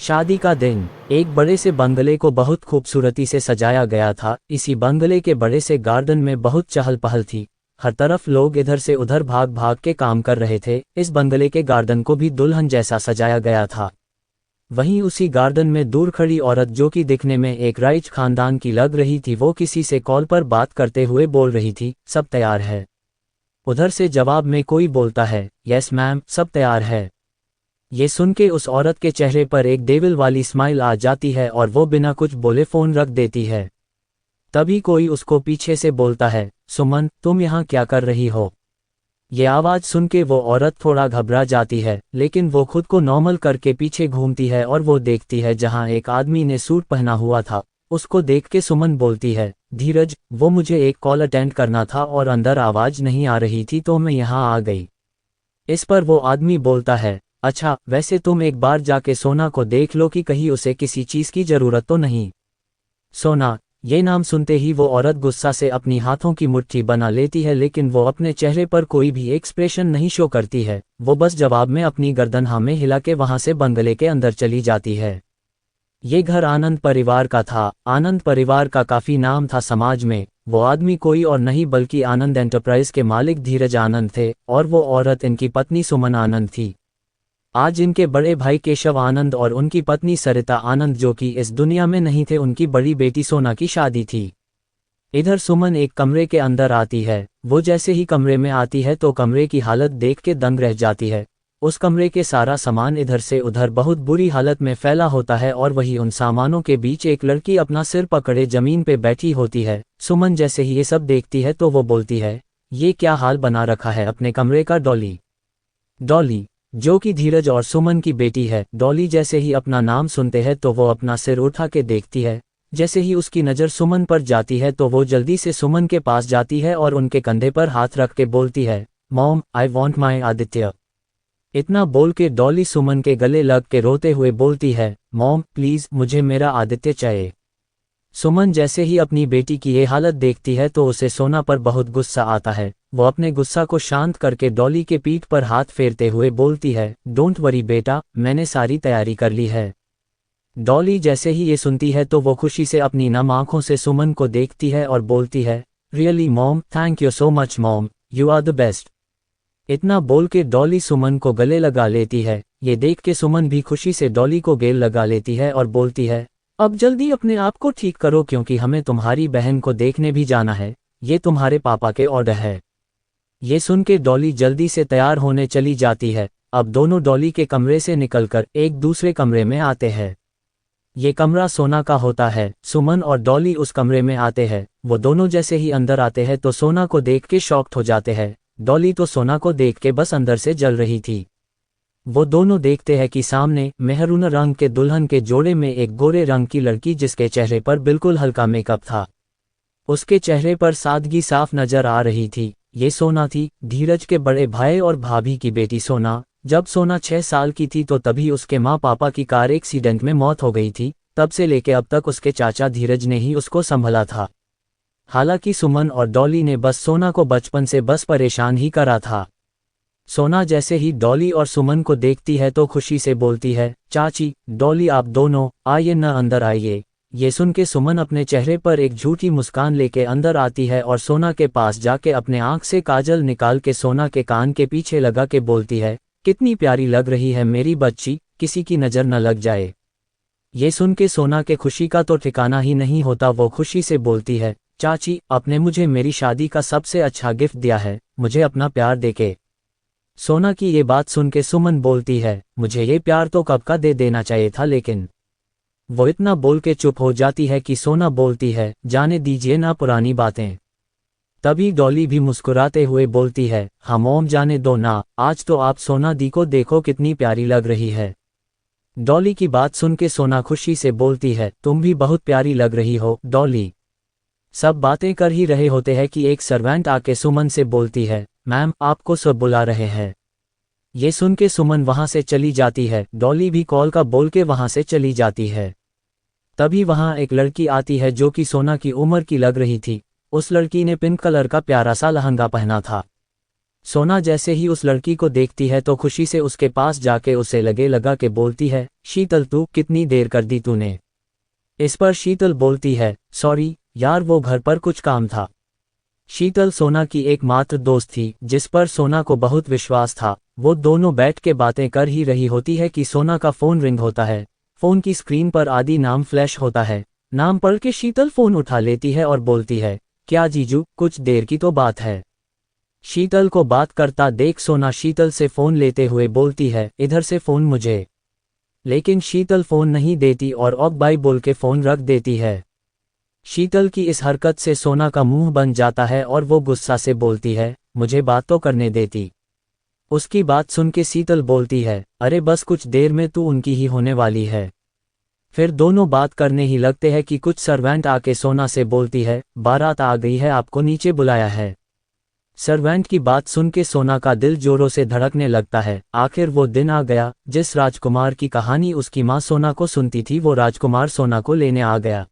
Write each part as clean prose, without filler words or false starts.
शादी का दिन। एक बड़े से बंगले को बहुत खूबसूरती से सजाया गया था। इसी बंगले के बड़े से गार्डन में बहुत चहल पहल थी। हर तरफ लोग इधर से उधर भाग भाग के काम कर रहे थे। इस बंगले के गार्डन को भी दुल्हन जैसा सजाया गया था। वहीं उसी गार्डन में दूर खड़ी औरत, जो कि दिखने में एक राइच खानदान की लग रही थी, वो किसी से कॉल पर बात करते हुए बोल रही थी, सब तैयार है। उधर से जवाब में कोई बोलता है, यस मैम, सब तैयार है। ये सुन के उस औरत के चेहरे पर एक डेविल वाली स्माइल आ जाती है और वो बिना कुछ बोले फ़ोन रख देती है। तभी कोई उसको पीछे से बोलता है, सुमन, तुम यहाँ क्या कर रही हो? ये आवाज़ सुन के वो औरत थोड़ा घबरा जाती है, लेकिन वो खुद को नॉर्मल करके पीछे घूमती है और वो देखती है जहाँ एक आदमी ने सूट पहना हुआ था। उसको देख के सुमन बोलती है, धीरज, वो मुझे एक कॉल अटेंड करना था और अंदर आवाज़ नहीं आ रही थी तो मैं यहाँ आ गई। इस पर वो आदमी बोलता है, अच्छा, वैसे तुम एक बार जाके सोना को देख लो कि कहीं उसे किसी चीज़ की ज़रूरत तो नहीं। सोना, ये नाम सुनते ही वो औरत गुस्सा से अपनी हाथों की मुट्ठी बना लेती है, लेकिन वो अपने चेहरे पर कोई भी एक्सप्रेशन नहीं शो करती है। वो बस जवाब में अपनी गर्दन हाँ में हिला के वहाँ से बंगले के अंदर चली जाती है। ये घर आनंद परिवार का था। आनंद परिवार का काफ़ी नाम था समाज में। वो आदमी कोई और नहीं बल्कि आनंद एंटरप्राइज के मालिक धीरज आनंद थे, और वो औरत इनकी पत्नी सुमन आनंद थी। आज इनके बड़े भाई केशव आनंद और उनकी पत्नी सरिता आनंद, जो कि इस दुनिया में नहीं थे, उनकी बड़ी बेटी सोना की शादी थी। इधर सुमन एक कमरे के अंदर आती है। वो जैसे ही कमरे में आती है तो कमरे की हालत देख के दंग रह जाती है। उस कमरे के सारा सामान इधर से उधर बहुत बुरी हालत में फैला होता है, और वही उन सामानों के बीच एक लड़की अपना सिर पकड़े जमीन पे बैठी होती है। सुमन जैसे ही ये सब देखती है तो वो बोलती है, ये क्या हाल बना रखा है अपने कमरे का? डॉली, जो कि धीरज और सुमन की बेटी है। डॉली जैसे ही अपना नाम सुनते हैं तो वो अपना सिर उठा के देखती है। जैसे ही उसकी नज़र सुमन पर जाती है तो वो जल्दी से सुमन के पास जाती है और उनके कंधे पर हाथ रख के बोलती है, mom, I want my Aditya. इतना बोल के डॉली सुमन के गले लग के रोते हुए बोलती है, मॉम प्लीज़, मुझे मेरा आदित्य चाहिए। सुमन जैसे ही अपनी बेटी की ये हालत देखती है तो उसे सोना पर बहुत गुस्सा आता है। वो अपने गुस्सा को शांत करके डॉली के पीठ पर हाथ फेरते हुए बोलती है, डोंट वरी बेटा, मैंने सारी तैयारी कर ली है। डॉली जैसे ही ये सुनती है तो वो खुशी से अपनी नम आंखों से सुमन को देखती है और बोलती है, really mom, thank you so much mom, you are the best. इतना बोल के डॉली सुमन को गले लगा लेती है। ये देख के सुमन भी खुशी से डॉली को गले लगा लेती है और बोलती है, अब जल्दी अपने आप को ठीक करो क्योंकि हमें तुम्हारी बहन को देखने भी जाना है। ये तुम्हारे पापा के ऑर्डर है। ये सुन के डॉली जल्दी से तैयार होने चली जाती है। अब दोनों डॉली के कमरे से निकलकर एक दूसरे कमरे में आते हैं। ये कमरा सोना का होता है। सुमन और डॉली उस कमरे में आते हैं। वो दोनों जैसे ही अंदर आते हैं तो सोना को देख के शॉक्ड हो जाते हैं। डॉली तो सोना को देख के बस अंदर से जल रही थी। वो दोनों देखते हैं कि सामने मेहरून रंग के दुल्हन के जोड़े में एक गोरे रंग की लड़की, जिसके चेहरे पर बिल्कुल हल्का मेकअप था। उसके चेहरे पर सादगी साफ नजर आ रही थी। ये सोना थी, धीरज के बड़े भाई और भाभी की बेटी सोना। जब सोना 6 साल की थी तो तभी उसके माँ पापा की कार एक्सीडेंट में मौत हो गई थी। तब से लेके अब तक उसके चाचा धीरज ने ही उसको संभला था। हालांकि सुमन और डॉली ने बस सोना को बचपन से बस परेशान ही करा था। सोना जैसे ही डॉली और सुमन को देखती है तो खुशी से बोलती है, चाची, डॉली, आप दोनों आइए न, अंदर आइए। ये सुन के सुमन अपने चेहरे पर एक झूठी मुस्कान लेके अंदर आती है और सोना के पास जाके अपने आंख से काजल निकाल के सोना के कान के पीछे लगा के बोलती है, कितनी प्यारी लग रही है मेरी बच्ची, किसी की नज़र न लग जाए। ये सुन के सोना के खुशी का तो ठिकाना ही नहीं होता। वो खुशी से बोलती है, चाची, आपने मुझे मेरी शादी का सबसे अच्छा गिफ्ट दिया है, मुझे अपना प्यार देके। सोना की ये बात सुन के सुमन बोलती है, मुझे ये प्यार तो कब का दे देना चाहिए था, लेकिन वो इतना बोल के चुप हो जाती है कि सोना बोलती है, जाने दीजिए ना पुरानी बातें। तभी डॉली भी मुस्कुराते हुए बोलती है, हाँ मॉम, जाने दो ना, आज तो आप सोना दी को देखो कितनी प्यारी लग रही है। डॉली की बात सुन के सोना खुशी से बोलती है, तुम भी बहुत प्यारी लग रही हो डॉली। सब बातें कर ही रहे होते हैं कि एक सर्वेंट आके सुमन से बोलती है, मैम, आपको सब बुला रहे हैं। ये सुन के सुमन वहां से चली जाती है। डॉली भी कॉल का बोल के वहां से चली जाती है। तभी वहां एक लड़की आती है जो कि सोना की उम्र की लग रही थी। उस लड़की ने पिंक कलर का प्यारा सा लहंगा पहना था। सोना जैसे ही उस लड़की को देखती है तो खुशी से उसके पास जाके उसे लगे लगा के बोलती है, शीतल तू कितनी देर कर दी तूने। इस पर शीतल बोलती है, सॉरी यार वो घर पर कुछ काम था। शीतल सोना की एकमात्र दोस्त थी जिस पर सोना को बहुत विश्वास था। वो दोनों बैठ के बातें कर ही रही होती है कि सोना का फोन रिंग होता है। फोन की स्क्रीन पर आदि नाम फ्लैश होता है। नाम पढ़ के शीतल फोन उठा लेती है और बोलती है, क्या जीजू कुछ देर की तो बात है। शीतल को बात करता देख सोना शीतल से फोन लेते हुए बोलती है, इधर से फोन मुझे। लेकिन शीतल फोन नहीं देती और ओक बाय बोल के फोन रख देती है। शीतल की इस हरकत से सोना का मुंह बन जाता है और वो गुस्सा से बोलती है, मुझे बात तो करने देती। उसकी बात सुन के शीतल बोलती है, अरे बस कुछ देर में तू उनकी ही होने वाली है। फिर दोनों बात करने ही लगते हैं कि कुछ सर्वेंट आके सोना से बोलती है, बारात आ गई है, आपको नीचे बुलाया है। सर्वेंट की बात सुन के सोना का दिल जोरों से धड़कने लगता है। आखिर वो दिन आ गया जिस राजकुमार की कहानी उसकी माँ सोना को सुनती थी, वो राजकुमार सोना को लेने आ गया।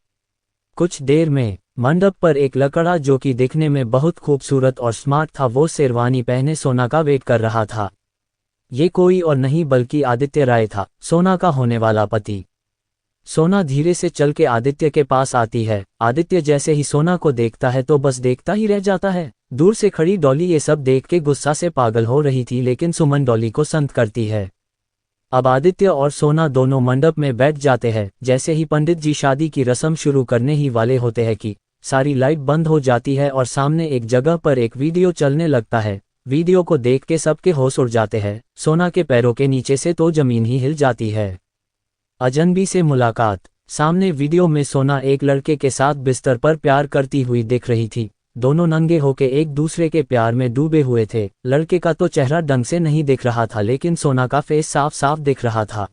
कुछ देर में मंडप पर एक लड़का जो कि दिखने में बहुत खूबसूरत और स्मार्ट था, वो शेरवानी पहने सोना का वेट कर रहा था। ये कोई और नहीं बल्कि आदित्य राय था, सोना का होने वाला पति। सोना धीरे से चल के आदित्य के पास आती है। आदित्य जैसे ही सोना को देखता है तो बस देखता ही रह जाता है। दूर से खड़ी डॉली ये सब देख के गुस्सा से पागल हो रही थी, लेकिन सुमन डॉली को संत करती है। अब आदित्य और सोना दोनों मंडप में बैठ जाते हैं। जैसे ही पंडित जी शादी की रस्म शुरू करने ही वाले होते हैं कि सारी लाइट बंद हो जाती है और सामने एक जगह पर एक वीडियो चलने लगता है। वीडियो को देख के सबके होश उड़ जाते हैं। सोना के पैरों के नीचे से तो जमीन ही हिल जाती है। अजनबी से मुलाकात। सामने वीडियो में सोना एक लड़के के साथ बिस्तर पर प्यार करती हुई दिख रही थी। दोनों नंगे होके एक दूसरे के प्यार में डूबे हुए थे। लड़के का तो चेहरा ढंग से नहीं दिख रहा था, लेकिन सोना का फेस साफ साफ दिख रहा था।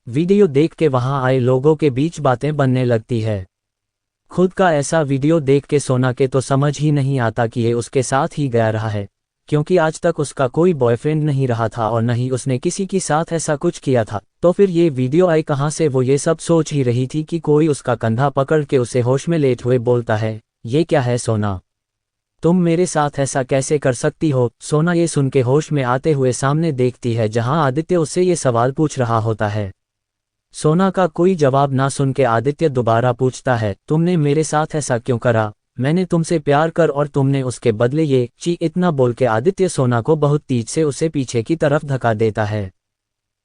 वीडियो देख के वहां आए लोगों के बीच बातें बनने लगती है। खुद का ऐसा वीडियो देख के सोना के तो समझ ही नहीं आता कि ये उसके साथ ही गया रहा है, क्योंकि आज तक उसका कोई बॉयफ्रेंड नहीं रहा था और न ही उसने किसी के साथ ऐसा कुछ किया था। तो फिर ये वीडियो आई कहाँ से? वो ये सब सोच ही रही थी कि कोई उसका कंधा पकड़ के उसे होश में लेते हुए बोलता है, ये क्या है सोना, तुम मेरे साथ ऐसा कैसे कर सकती हो? सोना ये सुन के होश में आते हुए सामने देखती है जहां आदित्य उससे ये सवाल पूछ रहा होता है। सोना का कोई जवाब ना सुन के आदित्य दोबारा पूछता है, तुमने मेरे साथ ऐसा क्यों करा? मैंने तुमसे प्यार कर और तुमने उसके बदले ये इतना बोल के आदित्य सोना को बहुत तेज से उसे पीछे की तरफ धक्का देता है,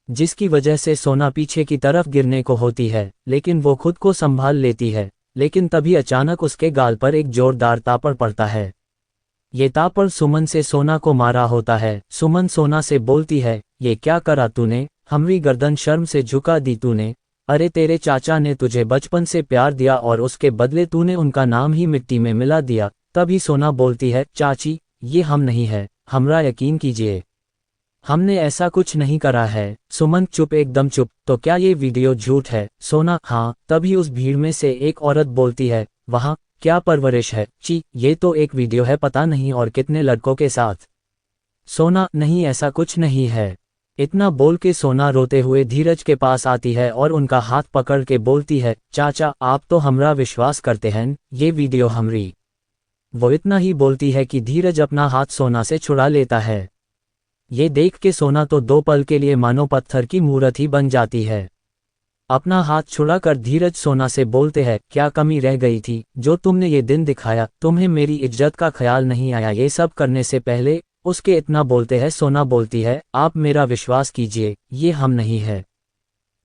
जिसकी वजह से सोना पीछे की तरफ गिरने को होती है, लेकिन वो खुद को संभाल लेती है। लेकिन तभी अचानक उसके गाल पर एक जोरदार तापड़ पड़ता है। ये तापड़ सुमन से सोना को मारा होता है। सुमन सोना से बोलती है, ये क्या करा तूने? हमारी गर्दन शर्म से झुका दी तूने। अरे तेरे चाचा ने तुझे बचपन से प्यार दिया और उसके बदले तूने उनका नाम ही मिट्टी में मिला दिया। तभी सोना बोलती है, चाची ये हम नहीं है, हमरा यकीन कीजिए, हमने ऐसा कुछ नहीं करा है। सुमन चुप, एकदम चुप। तो क्या ये वीडियो झूठ है? सोना, हाँ। तभी उस भीड़ में से एक औरत बोलती है, वहाँ क्या परवरिश है? ये तो एक वीडियो है, पता नहीं और कितने लड़कों के साथ। सोना, नहीं ऐसा कुछ नहीं है। इतना बोल के सोना रोते हुए धीरज के पास आती है और उनका हाथ पकड़ के बोलती है, चाचा आप तो हमरा विश्वास करते हैं, ये वीडियो हमरी। वो इतना ही बोलती है कि धीरज अपना हाथ सोना से छुड़ा लेता है। ये देख के सोना तो 2 पल के लिए मानो पत्थर की मूर्त ही बन जाती है। अपना हाथ छुड़ाकर धीरज सोना से बोलते हैं, क्या कमी रह गई थी जो तुमने ये दिन दिखाया? तुम्हें मेरी इज्जत का ख्याल नहीं आया ये सब करने से पहले? उसके इतना बोलते हैं। सोना बोलती है, आप मेरा विश्वास कीजिए, ये हम नहीं है।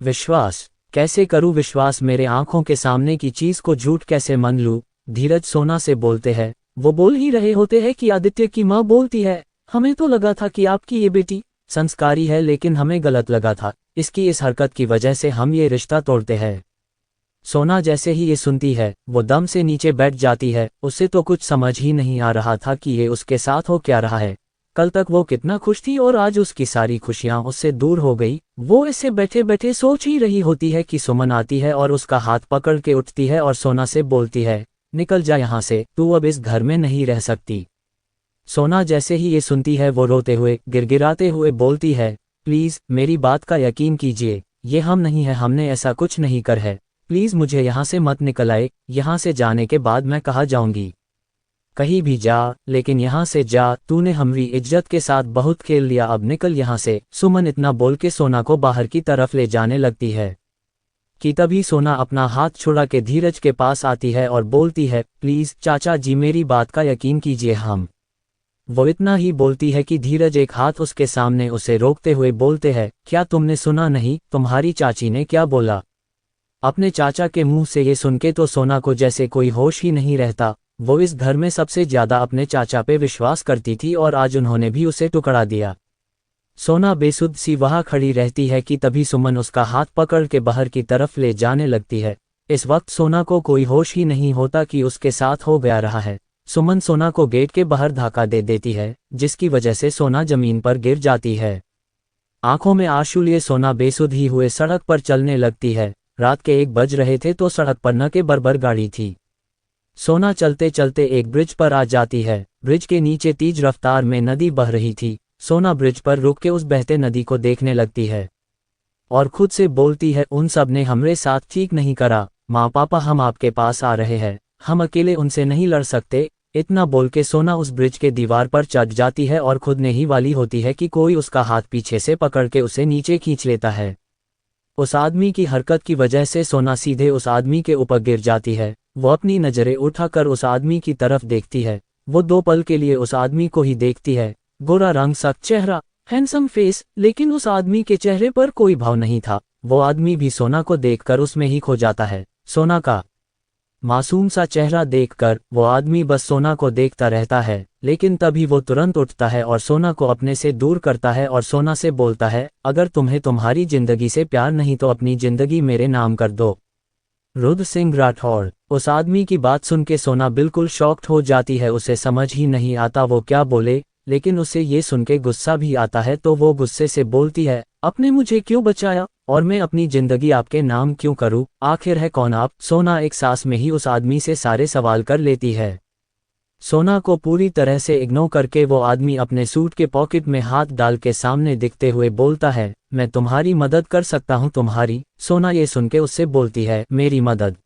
विश्वास कैसे करूं? विश्वास मेरे आंखों के सामने की चीज को झूठ कैसे मान लूं? धीरज सोना से बोलते हैं। वो बोल ही रहे होते हैं कि आदित्य की माँ बोलती है, हमें तो लगा था कि आपकी ये बेटी संस्कारी है, लेकिन हमें गलत लगा था। इसकी इस हरकत की वजह से हम ये रिश्ता तोड़ते हैं। सोना जैसे ही ये सुनती है वो दम से नीचे बैठ जाती है। उसे तो कुछ समझ ही नहीं आ रहा था कि ये उसके साथ हो क्या रहा है। कल तक वो कितना खुश थी और आज उसकी सारी खुशियां उससे दूर हो गई। वो ऐसे बैठे बैठे सोच ही रही होती है कि सुमन आती है और उसका हाथ पकड़ के उठती है और सोना से बोलती है, निकल जा यहाँ से, तू अब इस घर में नहीं रह सकती। सोना जैसे ही ये सुनती है वो रोते हुए गिड़गिड़ाते हुए बोलती है, प्लीज़ मेरी बात का यकीन कीजिए, ये हम नहीं है, हमने ऐसा कुछ नहीं कर है। प्लीज़ मुझे यहाँ से मत निकलाए, यहाँ से जाने के बाद मैं कहाँ जाऊँगी? कहीं भी जा, लेकिन यहाँ से जा, तूने हमारी इज्जत के साथ बहुत खेल लिया, अब निकल यहाँ से। सुमन इतना बोल के सोना को बाहर की तरफ ले जाने लगती है कि तभी सोना अपना हाथ छुड़ा के धीरज के पास आती है और बोलती है, प्लीज चाचा जी मेरी बात का यकीन कीजिए। हम वो इतना ही बोलती है कि धीरज एक हाथ उसके सामने उसे रोकते हुए बोलते हैं, क्या तुमने सुना नहीं, तुम्हारी चाची ने क्या बोला? अपने चाचा के मुंह से ये सुन के तो सोना को जैसे कोई होश ही नहीं रहता। वो इस घर में सबसे ज्यादा अपने चाचा पे विश्वास करती थी और आज उन्होंने भी उसे टुकड़ा दिया। सोना बेसुध सी वहां खड़ी रहती है कि तभी सुमन उसका हाथ पकड़ के बाहर की तरफ ले जाने लगती है। इस वक्त सोना को कोई होश ही नहीं होता कि उसके साथ हो गया रहा है। सुमन सोना को गेट के बाहर धक्का दे देती है, जिसकी वजह से सोना जमीन पर गिर जाती है। आंखों में आंसू लिए सोना बेसुध ही हुए सड़क पर चलने लगती है। रात के 1 बज रहे थे तो सड़क पर न के बरबर गाड़ी थी। सोना चलते चलते एक ब्रिज पर आ जाती है। ब्रिज के नीचे तेज रफ्तार में नदी बह रही थी। सोना ब्रिज पर रुक के उस बहते नदी को देखने लगती है और खुद से बोलती है, उन सब ने हमरे साथ ठीक नहीं करा। माँ पापा हम आपके पास आ रहे हैं, हम अकेले उनसे नहीं लड़ सकते। इतना बोल के सोना उस ब्रिज के दीवार पर चढ़ जाती है और खुद ने ही वाली होती है कि कोई उसका हाथ पीछे से पकड़ के उसे नीचे खींच लेता है। उस आदमी की हरकत की वजह से सोना सीधे उस आदमी के ऊपर गिर जाती है। वो अपनी नजरें उठाकर उस आदमी की तरफ देखती है। वो 2 पल के लिए उस आदमी को ही देखती है। गोरा रंग, सख्त चेहरा, हैंडसम फेस, लेकिन उस आदमी के चेहरे पर कोई भाव नहीं था। वो आदमी भी सोना को देखकर उसमें ही खो जाता है। सोना का मासूम सा चेहरा देखकर वो आदमी बस सोना को देखता रहता है, लेकिन तभी वो तुरंत उठता है और सोना को अपने से दूर करता है और सोना से बोलता है, अगर तुम्हें तुम्हारी जिंदगी से प्यार नहीं तो अपनी जिंदगी मेरे नाम कर दो। रुद्र सिंह राठौड़। उस आदमी की बात सुन के सोना बिल्कुल शॉक्ड हो जाती है। उसे समझ ही नहीं आता वो क्या बोले, लेकिन उसे ये सुन के गुस्सा भी आता है तो वो गुस्से से बोलती है, आपने मुझे क्यों बचाया और मैं अपनी जिंदगी आपके नाम क्यों करूं? आखिर है कौन आप? सोना एक सांस में ही उस आदमी से सारे सवाल कर लेती है। सोना को पूरी तरह से इग्नोर करके वो आदमी अपने सूट के पॉकेट में हाथ डाल के सामने दिखते हुए बोलता है, मैं तुम्हारी मदद कर सकता हूँ। तुम्हारी? सोना ये सुन के उससे बोलती है, मेरी मदद?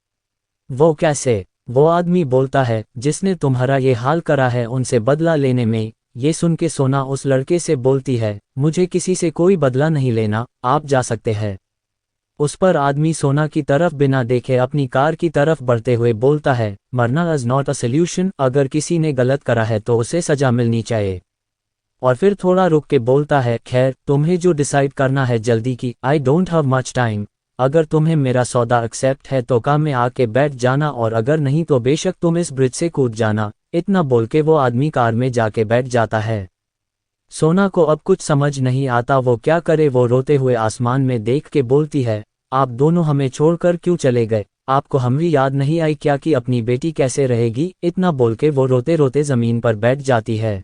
वो कैसे? वो आदमी बोलता है, जिसने तुम्हारा ये हाल करा है उनसे बदला लेने में। ये सुन के सोना उस लड़के से बोलती है, मुझे किसी से कोई बदला नहीं लेना, आप जा सकते हैं। उस पर आदमी सोना की तरफ बिना देखे अपनी कार की तरफ बढ़ते हुए बोलता है, मरना इज नॉट अ सोल्यूशन, अगर किसी ने गलत करा है तो उसे सजा मिलनी चाहिए। और फिर थोड़ा रुक के बोलता है, खैर तुम्हें जो डिसाइड करना है जल्दी की, I don't have much time. अगर तुम्हें मेरा सौदा एक्सेप्ट है तो काम में आके बैठ जाना, और अगर नहीं तो बेशक तुम इस ब्रिज से कूद जाना। इतना बोल के वो आदमी कार में जाके बैठ जाता है। सोना को अब कुछ समझ नहीं आता वो क्या करे। वो रोते हुए आसमान में देख के बोलती है, आप दोनों हमें छोड़कर क्यों चले गए? आपको हमारी याद नहीं आई क्या कि अपनी बेटी कैसे रहेगी? इतना बोल के वो रोते रोते जमीन पर बैठ जाती है।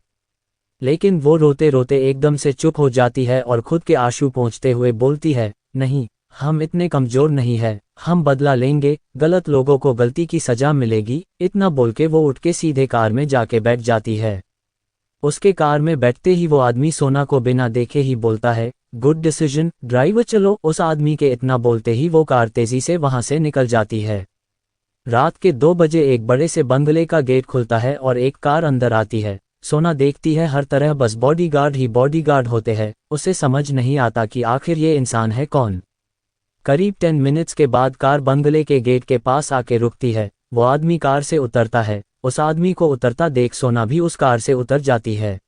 लेकिन वो रोते रोते एकदम से चुप हो जाती है और खुद के आंसू पोंछते हुए बोलती है, नहीं, हम इतने कमजोर नहीं है, हम बदला लेंगे, गलत लोगों को गलती की सजा मिलेगी। इतना बोल के वो उठ के सीधे कार में जाके बैठ जाती है। उसके कार में बैठते ही वो आदमी सोना को बिना देखे ही बोलता है, गुड डिसीजन ड्राइवर, चलो। उस आदमी के इतना बोलते ही वो कार तेजी से वहां से निकल जाती है। रात के 2 बजे एक बड़े से बंगले का गेट खुलता है और एक कार अंदर आती है। सोना देखती है हर तरह बस बॉडीगार्ड ही बॉडीगार्ड होते हैं। उसे समझ नहीं आता कि आखिर ये इंसान है कौन। करीब 10 मिनट्स के बाद कार बंगले के गेट के पास आके रुकती है। वो आदमी कार से उतरता है। उस आदमी को उतरता देख सोना भी उस कार से उतर जाती है।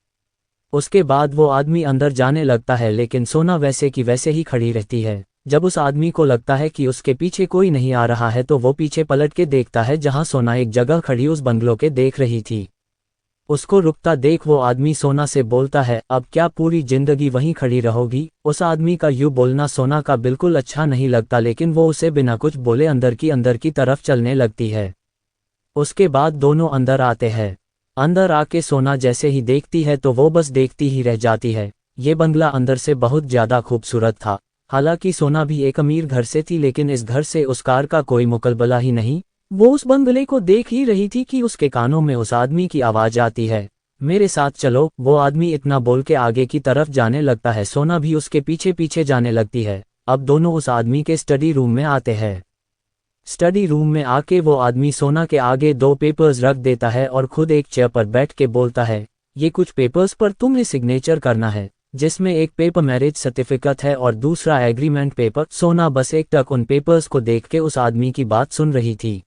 उसके बाद वो आदमी अंदर जाने लगता है, लेकिन सोना वैसे की वैसे ही खड़ी रहती है। जब उस आदमी को लगता है कि उसके पीछे कोई नहीं आ रहा है तो वो पीछे पलट के देखता है जहां सोना एक जगह खड़ी उस बंगलों के देख रही थी। उसको रुकता देख वो आदमी सोना से बोलता है, अब क्या पूरी जिंदगी वहीं खड़ी रहोगी? उस आदमी का यूं बोलना सोना का बिल्कुल अच्छा नहीं लगता, लेकिन वो उसे बिना कुछ बोले अंदर की तरफ चलने लगती है। उसके बाद दोनों अंदर आते हैं। अंदर आके सोना जैसे ही देखती है तो वो बस देखती ही रह जाती है। ये बंगला अंदर से बहुत ज्यादा खूबसूरत था। हालांकि सोना भी एक अमीर घर से थी, लेकिन इस घर से उस कार का कोई मुकाबला ही नहीं। वो उस बंगले को देख ही रही थी कि उसके कानों में उस आदमी की आवाज आती है, मेरे साथ चलो। वो आदमी इतना बोल के आगे की तरफ जाने लगता है। सोना भी उसके पीछे पीछे जाने लगती है। अब दोनों उस आदमी के स्टडी रूम में आते हैं। स्टडी रूम में आके वो आदमी सोना के आगे 2 पेपर्स रख देता है और खुद एक चेयर पर बैठ के बोलता है, ये कुछ पेपर्स पर तुम्हें सिग्नेचर करना है, जिसमें एक पेपर मैरिज सर्टिफिकेट है और दूसरा एग्रीमेंट पेपर। सोना बस एक टक उन पेपर्स को देख के उस आदमी की बात सुन रही थी।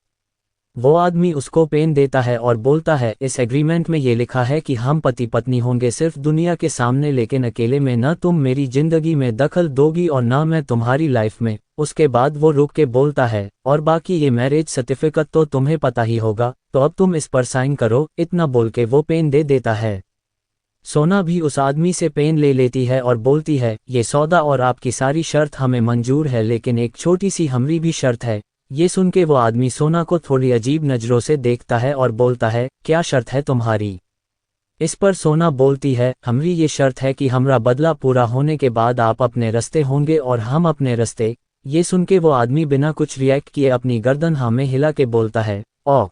वो आदमी उसको पेन देता है और बोलता है, इस एग्रीमेंट में ये लिखा है कि हम पति पत्नी होंगे सिर्फ दुनिया के सामने, लेकिन अकेले में न तुम मेरी जिंदगी में दखल दोगी और न मैं तुम्हारी लाइफ में। उसके बाद वो रुक के बोलता है, और बाकी ये मैरिज सर्टिफिकेट तो तुम्हें पता ही होगा, तो अब तुम इस पर साइन करो। इतना बोल के वो पेन दे देता है। सोना भी उस आदमी से पेन ले लेती है और बोलती है, ये सौदा और आपकी सारी शर्त हमें मंजूर है, लेकिन एक छोटी सी हमारी भी शर्त है। ये सुन के वो आदमी सोना को थोड़ी अजीब नज़रों से देखता है और बोलता है, क्या शर्त है तुम्हारी? इस पर सोना बोलती है, हमारी ये शर्त है कि हमारा बदला पूरा होने के बाद आप अपने रास्ते होंगे और हम अपने रास्ते। ये सुन के वो आदमी बिना कुछ रिएक्ट किए अपनी गर्दन हाँ में हिला के बोलता है, ओ।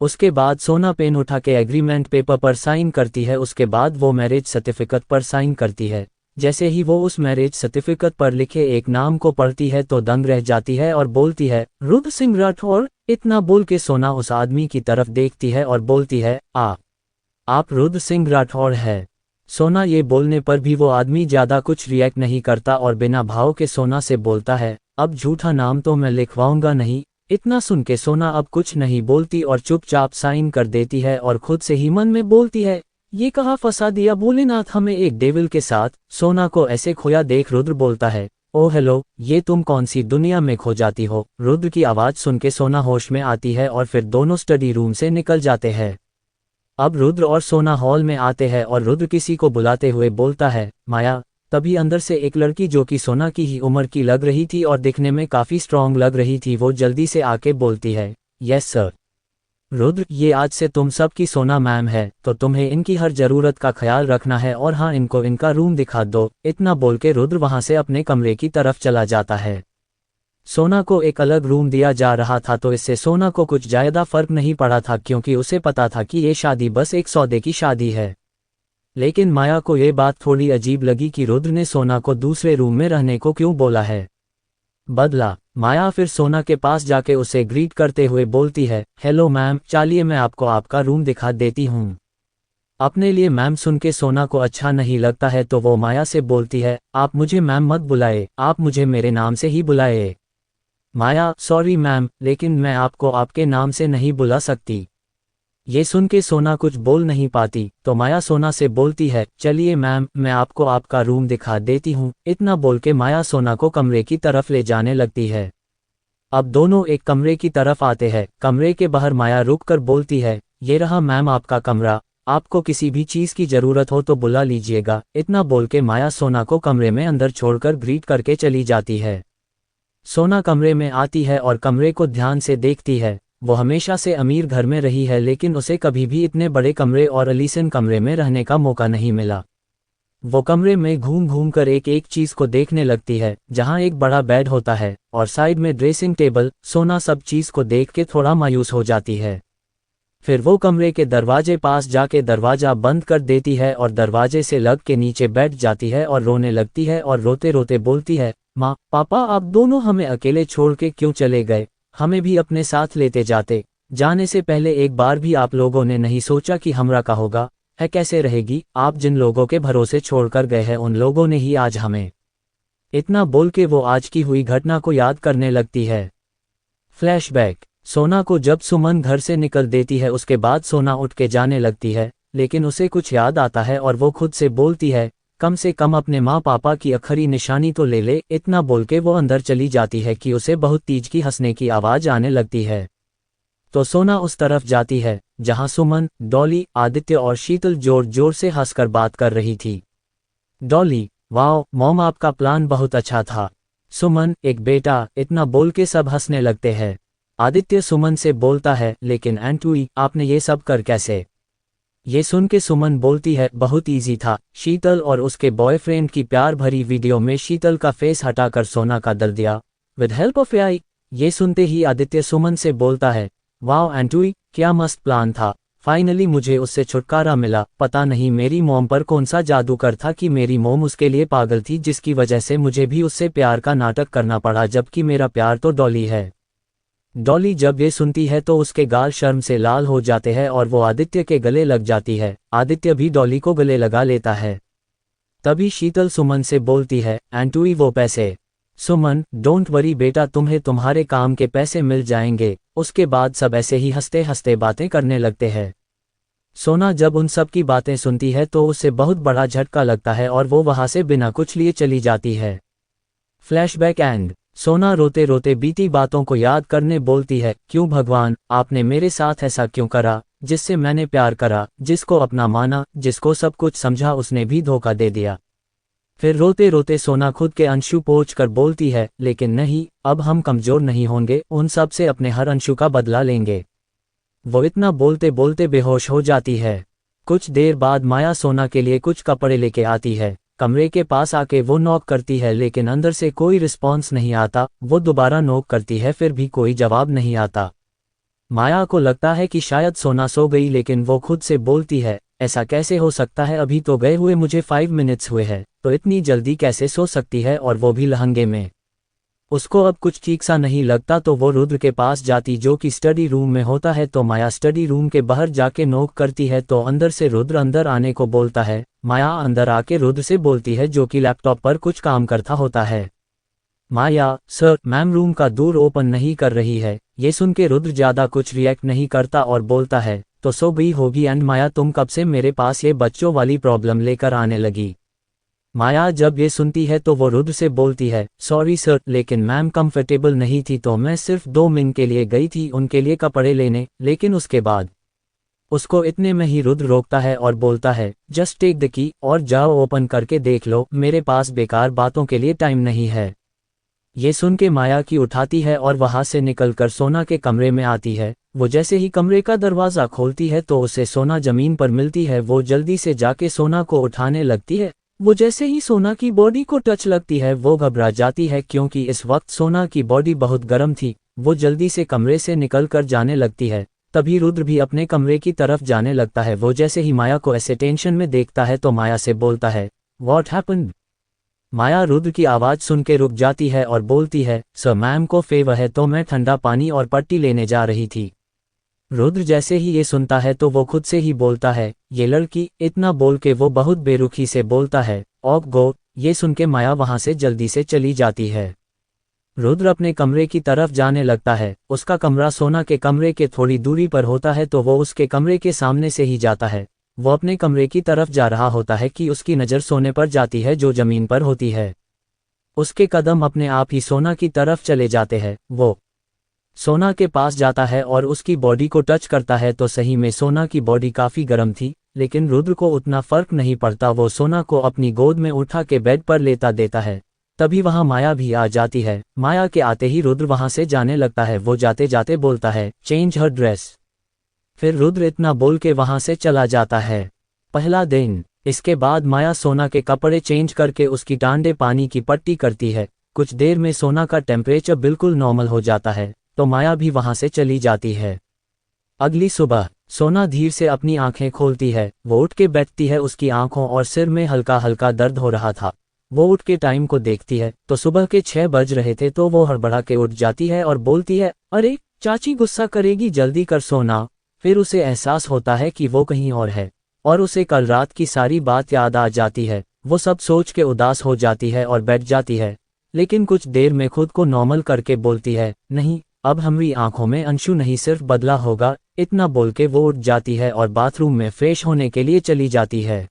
उसके बाद सोना पेन उठा के एग्रीमेंट पेपर पर साइन करती है। उसके बाद वो मैरिज सर्टिफिकेट पर साइन करती है। जैसे ही वो उस मैरिज सर्टिफिकेट पर लिखे एक नाम को पढ़ती है तो दंग रह जाती है और बोलती है, रुद्र सिंह राठौर। इतना बोल के सोना उस आदमी की तरफ देखती है और बोलती है, आप रुद्र सिंह राठौर है। सोना ये बोलने पर भी वो आदमी ज़्यादा कुछ रिएक्ट नहीं करता और बिना भाव के सोना से बोलता है, अब झूठा नाम तो मैं लिखवाऊंगा नहीं। इतना सुन के सोना अब कुछ नहीं बोलती और चुपचाप साइन कर देती है और खुद से ही मन में बोलती है, ये कहाँ फंसा दिया भोलेनाथ हमें एक डेविल के साथ। सोना को ऐसे खोया देख रुद्र बोलता है, ओ हेलो, ये तुम कौन सी दुनिया में खो जाती हो? रुद्र की आवाज़ सुन के सोना होश में आती है और फिर दोनों स्टडी रूम से निकल जाते हैं। अब रुद्र और सोना हॉल में आते हैं और रुद्र किसी को बुलाते हुए बोलता है, माया। तभी अंदर से एक लड़की जो कि सोना की ही उम्र की लग रही थी और दिखने में काफ़ी स्ट्रांग लग रही थी, वो जल्दी से आके बोलती है, यस सर। रुद्र, ये आज से तुम सब की सोना मैम है, तो तुम्हें इनकी हर ज़रूरत का ख्याल रखना है और हाँ, इनको इनका रूम दिखा दो। इतना बोल के रुद्र वहाँ से अपने कमरे की तरफ चला जाता है। सोना को एक अलग रूम दिया जा रहा था तो इससे सोना को कुछ ज़्यादा फर्क नहीं पड़ा था, क्योंकि उसे पता था कि ये शादी बस एक सौदे की शादी है। लेकिन माया को ये बात थोड़ी अजीब लगी कि रुद्र ने सोना को दूसरे रूम में रहने को क्यों बोला है। बदला माया फिर सोना के पास जाके उसे ग्रीट करते हुए बोलती है, हेलो मैम, चलिए मैं आपको आपका रूम दिखा देती हूँ। अपने लिए मैम सुन के सोना को अच्छा नहीं लगता है तो वो माया से बोलती है, आप मुझे मैम मत बुलाए, आप मुझे मेरे नाम से ही बुलाए। माया, सॉरी मैम, लेकिन मैं आपको आपके नाम से नहीं बुला सकती। ये सुन के सोना कुछ बोल नहीं पाती तो माया सोना से बोलती है, चलिए मैम, मैं आपको आपका रूम दिखा देती हूँ। इतना बोल के माया सोना को कमरे की तरफ ले जाने लगती है। अब दोनों एक कमरे की तरफ आते हैं। कमरे के बाहर माया रुक कर बोलती है, ये रहा मैम आपका कमरा, आपको किसी भी चीज़ की ज़रूरत हो तो बुला लीजिएगा। इतना बोल के माया सोना को कमरे में अंदर छोड़कर ग्रीट करके चली जाती है। सोना कमरे में आती है और कमरे को ध्यान से देखती है। वो हमेशा से अमीर घर में रही है, लेकिन उसे कभी भी इतने बड़े कमरे और आलीशान कमरे में रहने का मौका नहीं मिला। वो कमरे में घूम घूम कर एक एक चीज़ को देखने लगती है, जहाँ एक बड़ा बेड होता है और साइड में ड्रेसिंग टेबल। सोना सब चीज़ को देख के थोड़ा मायूस हो जाती है। फिर वो कमरे के दरवाजे पास जाके दरवाज़ा बंद कर देती है और दरवाजे से लग के नीचे बैठ जाती है और रोने लगती है और रोते रोते बोलती है, माँ पापा, आप दोनों हमें अकेले छोड़ के क्यों चले गए? हमें भी अपने साथ लेते जाते। जाने से पहले एक बार भी आप लोगों ने नहीं सोचा कि हमरा का होगा, है कैसे रहेगी? आप जिन लोगों के भरोसे छोड़कर गए हैं उन लोगों ने ही आज हमें। इतना बोल के वो आज की हुई घटना को याद करने लगती है। फ्लैशबैक। सोना को जब सुमन घर से निकल देती है उसके बाद सोना उठ के जाने लगती है, लेकिन उसे कुछ याद आता है और वो खुद से बोलती है, कम से कम अपने माँ पापा की आखिरी निशानी तो ले ले। इतना बोल के वो अंदर चली जाती है कि उसे बहुत तेज की हंसने की आवाज़ आने लगती है। तो सोना उस तरफ जाती है जहां सुमन, डॉली, आदित्य और शीतल जोर जोर से हंसकर बात कर रही थी। डॉली, वाओ मॉम, आपका प्लान बहुत अच्छा था। सुमन, एक बेटा। इतना बोल के सब हंसने लगते हैं। आदित्य सुमन से बोलता है, लेकिन एंटुई, आपने ये सब कर कैसे? ये सुन के सुमन बोलती है, बहुत इजी था। शीतल और उसके बॉयफ्रेंड की प्यार भरी वीडियो में शीतल का फेस हटाकर सोना का दल दिया विद हेल्प ऑफ एआई। ये सुनते ही आदित्य सुमन से बोलता है, वाओ एंटुई, क्या मस्त प्लान था। फाइनली मुझे उससे छुटकारा मिला। पता नहीं मेरी मॉम पर कौन सा जादूगर था कि मेरी मॉम उसके लिए पागल थी, जिसकी वजह से मुझे भी उससे प्यार का नाटक करना पड़ा, जबकि मेरा प्यार तो डॉली है। डॉली जब ये सुनती है तो उसके गाल शर्म से लाल हो जाते हैं और वो आदित्य के गले लग जाती है। आदित्य भी डॉली को गले लगा लेता है। तभी शीतल सुमन से बोलती है, एंटुई वो पैसे। सुमन, डोंट वरी बेटा, तुम्हें तुम्हारे काम के पैसे मिल जाएंगे। उसके बाद सब ऐसे ही हंसते हंसते बातें करने लगते हैं। सोना जब उन सब की बातें सुनती है तो उसे बहुत बड़ा झटका लगता है और वो वहां से बिना कुछ लिए चली जाती है। फ्लैशबैक एंड सोना रोते रोते बीती बातों को याद करने बोलती है, क्यों भगवान, आपने मेरे साथ ऐसा क्यों करा? जिससे मैंने प्यार करा, जिसको अपना माना, जिसको सब कुछ समझा, उसने भी धोखा दे दिया। फिर रोते रोते सोना खुद के अंशु पोंछ कर बोलती है, लेकिन नहीं, अब हम कमजोर नहीं होंगे, उन सब से अपने हर अंशु का बदला लेंगे। वो इतना बोलते बोलते बेहोश हो जाती है। कुछ देर बाद माया सोना के लिए कुछ कपड़े लेके आती है। कमरे के पास आके वो नॉक करती है लेकिन अंदर से कोई रिस्पॉन्स नहीं आता। वो दोबारा नॉक करती है, फिर भी कोई जवाब नहीं आता। माया को लगता है कि शायद सोना सो गई, लेकिन वो खुद से बोलती है, ऐसा कैसे हो सकता है, अभी तो गए हुए मुझे 5 मिनट्स हुए हैं, तो इतनी जल्दी कैसे सो सकती है, और वो भी लहंगे में। उसको अब कुछ ठीक सा नहीं लगता तो वो रुद्र के पास जाती जो कि स्टडी रूम में होता है। तो माया स्टडी रूम के बाहर जाके नॉक करती है तो अंदर से रुद्र अंदर आने को बोलता है। माया अंदर आके रुद्र से बोलती है जो कि लैपटॉप पर कुछ काम करता होता है। माया, सर, मैम रूम का दूर ओपन नहीं कर रही है। ये सुन के रुद्र ज्यादा कुछ रिएक्ट नहीं करता और बोलता है, तो सो गई होगी। एंड माया, तुम कब से मेरे पास ये बच्चों वाली प्रॉब्लम लेकर आने लगी? माया जब ये सुनती है तो वो रुद्र से बोलती है, सॉरी सर, लेकिन मैम कंफर्टेबल नहीं थी तो मैं सिर्फ 2 मिनट के लिए गई थी उनके लिए कपड़े लेने। लेकिन उसके बाद उसको इतने में ही रुद्र रोकता है और बोलता है, जस्ट टेक द की और जाओ ओपन करके देख लो, मेरे पास बेकार बातों के लिए टाइम नहीं है। ये सुन के माया की उठाती है और वहां से निकलकर सोना के कमरे में आती है। वो जैसे ही कमरे का दरवाजा खोलती है तो उसे सोना जमीन पर मिलती है। वो जल्दी से जाके सोना को उठाने लगती है। वो जैसे ही सोना की बॉडी को टच लगती है वो घबरा जाती है क्योंकि इस वक्त सोना की बॉडी बहुत गर्म थी। वो जल्दी से कमरे से निकलकर जाने लगती है। तभी रुद्र भी अपने कमरे की तरफ जाने लगता है। वो जैसे ही माया को ऐसे टेंशन में देखता है तो माया से बोलता है, व्हाट हैपेंड? माया रुद्र की आवाज सुन के रुक जाती है और बोलती है, सर, मैम को फेवर है तो मैं ठंडा पानी और पट्टी लेने जा रही थी। रुद्र जैसे ही ये सुनता है तो वो खुद से ही बोलता है, ये लड़की। इतना बोल के वो बहुत बेरुखी से बोलता है, ऑफ गो। ये सुन के माया वहां से जल्दी से चली जाती है। रुद्र अपने कमरे की तरफ जाने लगता है। उसका कमरा सोना के कमरे के थोड़ी दूरी पर होता है तो वो उसके कमरे के सामने से ही जाता है। वो अपने कमरे की तरफ जा रहा होता है कि उसकी नज़र सोने पर जाती है जो जमीन पर होती है। उसके कदम अपने आप ही सोना की तरफ चले जाते हैं। वो सोना के पास जाता है और उसकी बॉडी को टच करता है तो सही में सोना की बॉडी काफ़ी गर्म थी, लेकिन रुद्र को उतना फर्क नहीं पड़ता। वो सोना को अपनी गोद में उठा के बेड पर लेटा देता है। तभी वहां माया भी आ जाती है। माया के आते ही रुद्र वहां से जाने लगता है। वो जाते जाते बोलता है, चेंज हर ड्रेस। फिर रुद्र इतना बोल के वहां से चला जाता है। पहला दिन। इसके बाद माया सोना के कपड़े चेंज करके उसकी टांडे पानी की पट्टी करती है। कुछ देर में सोना का टेम्परेचर बिल्कुल नॉर्मल हो जाता है तो माया भी वहां से चली जाती है। अगली सुबह सोना धीरे से अपनी आंखें खोलती है। वो उठ के बैठती है। उसकी आंखों और सिर में हल्का हल्का दर्द हो रहा था। वो उठ के टाइम को देखती है तो सुबह के 6 बज रहे थे तो वो हड़बड़ा के उठ जाती है और बोलती है, अरे चाची गुस्सा करेगी, जल्दी कर सोना। फिर उसे एहसास होता है कि वो कहीं और है और उसे कल रात की सारी बात याद आ जाती है। वो सब सोच के उदास हो जाती है और बैठ जाती है, लेकिन कुछ देर में खुद को नॉर्मल करके बोलती है, नहीं, अब हमारी आंखों में अंशु नहीं सिर्फ बदला होगा। इतना बोल के वो उठ जाती है और बाथरूम में फ्रेश होने के लिए चली जाती है।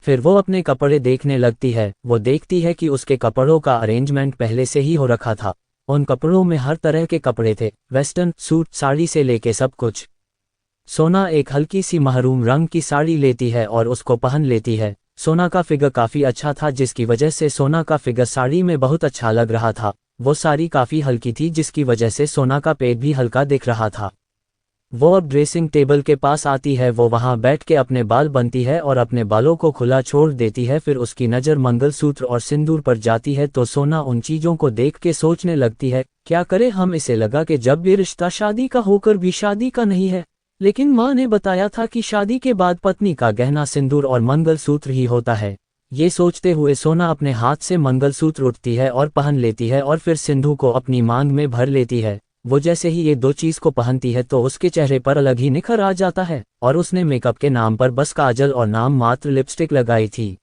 फिर वो अपने कपड़े देखने लगती है। वो देखती है कि उसके कपड़ों का अरेंजमेंट पहले से ही हो रखा था। उन कपड़ों में हर तरह के कपड़े थे, वेस्टर्न, सूट, साड़ी से लेके सब कुछ। सोना एक हल्की सी महरूम रंग की साड़ी लेती है और उसको पहन लेती है। सोना का फिगर काफ़ी अच्छा था जिसकी वजह से सोना का फिगर साड़ी में बहुत अच्छा लग रहा था। वो साड़ी काफ़ी हल्की थी जिसकी वजह से सोना का पेट भी हल्का दिख रहा था। वो अब ड्रेसिंग टेबल के पास आती है। वो वहां बैठ के अपने बाल बनती है और अपने बालों को खुला छोड़ देती है। फिर उसकी नज़र मंगलसूत्र और सिंदूर पर जाती है तो सोना उन चीज़ों को देख के सोचने लगती है, क्या करे हम। इसे लगा कि जब ये रिश्ता शादी का होकर भी शादी का नहीं है, लेकिन माँ ने बताया था कि शादी के बाद पत्नी का गहना सिंदूर और मंगलसूत्र ही होता है। ये सोचते हुए सोना अपने हाथ से मंगलसूत्र उठती है और पहन लेती है और फिर सिंधु को अपनी मांग में भर लेती है। वो जैसे ही ये दो चीज को पहनती है तो उसके चेहरे पर अलग ही निखर आ जाता है, और उसने मेकअप के नाम पर बस काजल और नाम मात्र लिपस्टिक लगाई थी।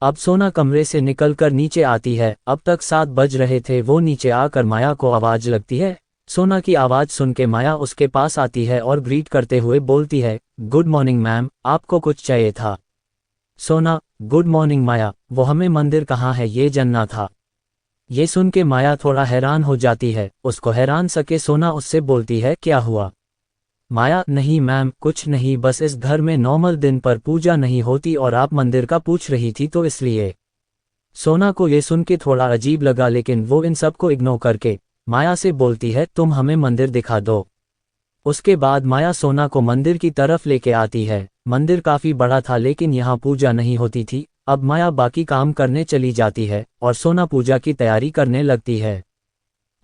अब सोना कमरे से निकलकर नीचे आती है। अब तक 7 बज रहे थे। वो नीचे आकर माया को आवाज लगती है। सोना की आवाज सुन के माया उसके पास आती है और ग्रीट करते हुए बोलती है, गुड मॉर्निंग मैम, आपको कुछ चाहिए था? सोना, गुड मॉर्निंग माया, वो हमें मंदिर कहाँ है ये जानना था। ये सुन के माया थोड़ा हैरान हो जाती है। उसको हैरान सके सोना उससे बोलती है, क्या हुआ? माया, नहीं मैम, कुछ नहीं, बस इस घर में नॉर्मल दिन पर पूजा नहीं होती और आप मंदिर का पूछ रही थी तो इसलिए। सोना को ये सुन के थोड़ा अजीब लगा, लेकिन वो इन सब को इग्नोर करके माया से बोलती है, तुम हमें मंदिर दिखा दो। उसके बाद माया सोना को मंदिर की तरफ लेके आती है। मंदिर काफी बड़ा था लेकिन यहाँ पूजा नहीं होती थी। अब माया बाकी काम करने चली जाती है और सोना पूजा की तैयारी करने लगती है।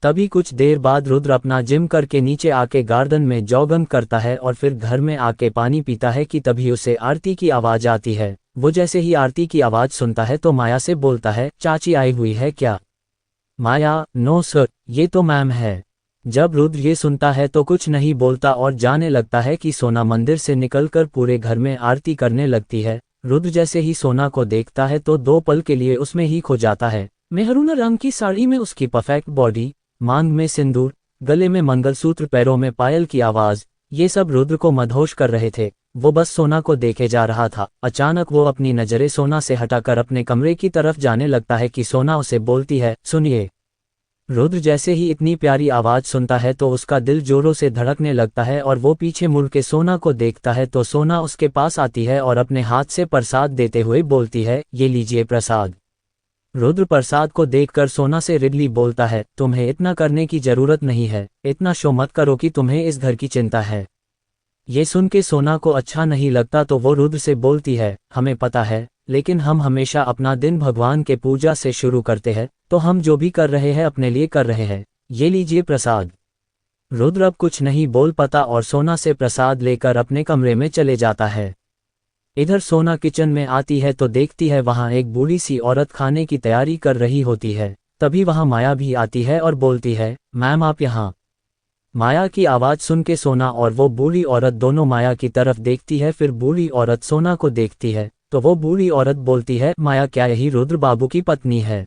तभी कुछ देर बाद रुद्र अपना जिम करके नीचे आके गार्डन में जॉगिंग करता है और फिर घर में आके पानी पीता है कि तभी उसे आरती की आवाज आती है। वो जैसे ही आरती की आवाज सुनता है तो माया से बोलता है, चाची आई हुई है क्या? माया, नो सर, ये तो मैम है। जब रुद्र ये सुनता है तो कुछ नहीं बोलता और जाने लगता है कि सोना मंदिर से निकलकर पूरे घर में आरती करने लगती है। रुद्र जैसे ही सोना को देखता है तो 2 पल के लिए उसमें ही खो जाता है। मेहरून रंग की साड़ी में उसकी परफेक्ट बॉडी, मांग में सिंदूर, गले में मंगलसूत्र, पैरों में पायल की आवाज, ये सब रुद्र को मदहोश कर रहे थे। वो बस सोना को देखे जा रहा था। अचानक वो अपनी नजरें सोना से हटाकर अपने कमरे की तरफ जाने लगता है कि सोना उसे बोलती है, सुनिए। रुद्र जैसे ही इतनी प्यारी आवाज सुनता है तो उसका दिल जोरों से धड़कने लगता है और वो पीछे मुड़ के सोना को देखता है तो सोना उसके पास आती है और अपने हाथ से प्रसाद देते हुए बोलती है, ये लीजिए प्रसाद। रुद्र प्रसाद को देखकर सोना से रिडली बोलता है, तुम्हें इतना करने की जरूरत नहीं है, इतना शो मत करो कि तुम्हें इस घर की चिंता है। ये सुन के सोना को अच्छा नहीं लगता तो वो रुद्र से बोलती है, हमें पता है, लेकिन हम हमेशा अपना दिन भगवान के पूजा से शुरू करते हैं, तो हम जो भी कर रहे हैं अपने लिए कर रहे हैं, ये लीजिए प्रसाद। रुद्र अब कुछ नहीं बोल पाता और सोना से प्रसाद लेकर अपने कमरे में चले जाता है। इधर सोना किचन में आती है तो देखती है वहां एक बूढ़ी सी औरत खाने की तैयारी कर रही होती है। तभी वहां माया भी आती है और बोलती है, मैम आप यहाँ। माया की आवाज सुन के सोना और वो बूढ़ी औरत दोनों माया की तरफ देखती है। फिर बूढ़ी औरत सोना को देखती है तो वो बूढ़ी औरत बोलती है, माया क्या यही रुद्र बाबू की पत्नी है?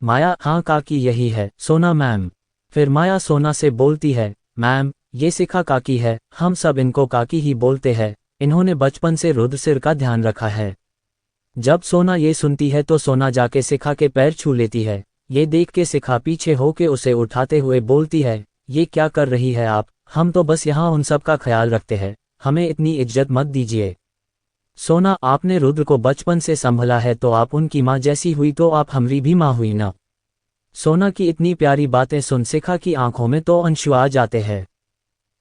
माया, हाँ काकी यही है। सोना, मैम। फिर माया सोना से बोलती है, मैम ये शिखा काकी है, हम सब इनको काकी ही बोलते हैं, इन्होंने बचपन से रुद्र सिर का ध्यान रखा है। जब सोना ये सुनती है तो सोना जाके शिखा के पैर छू लेती है। ये देख के शिखा पीछे होके उसे उठाते हुए बोलती है, ये क्या कर रही है आप? हम तो बस यहाँ उन सब का ख्याल रखते हैं, हमें इतनी इज्जत मत दीजिए। सोना, आपने रुद्र को बचपन से संभला है तो आप उनकी माँ जैसी हुई तो आप हमारी भी माँ हुई ना। सोना की इतनी प्यारी बातें सुन शिखा की आंखों में तो आंसू आ जाते हैं,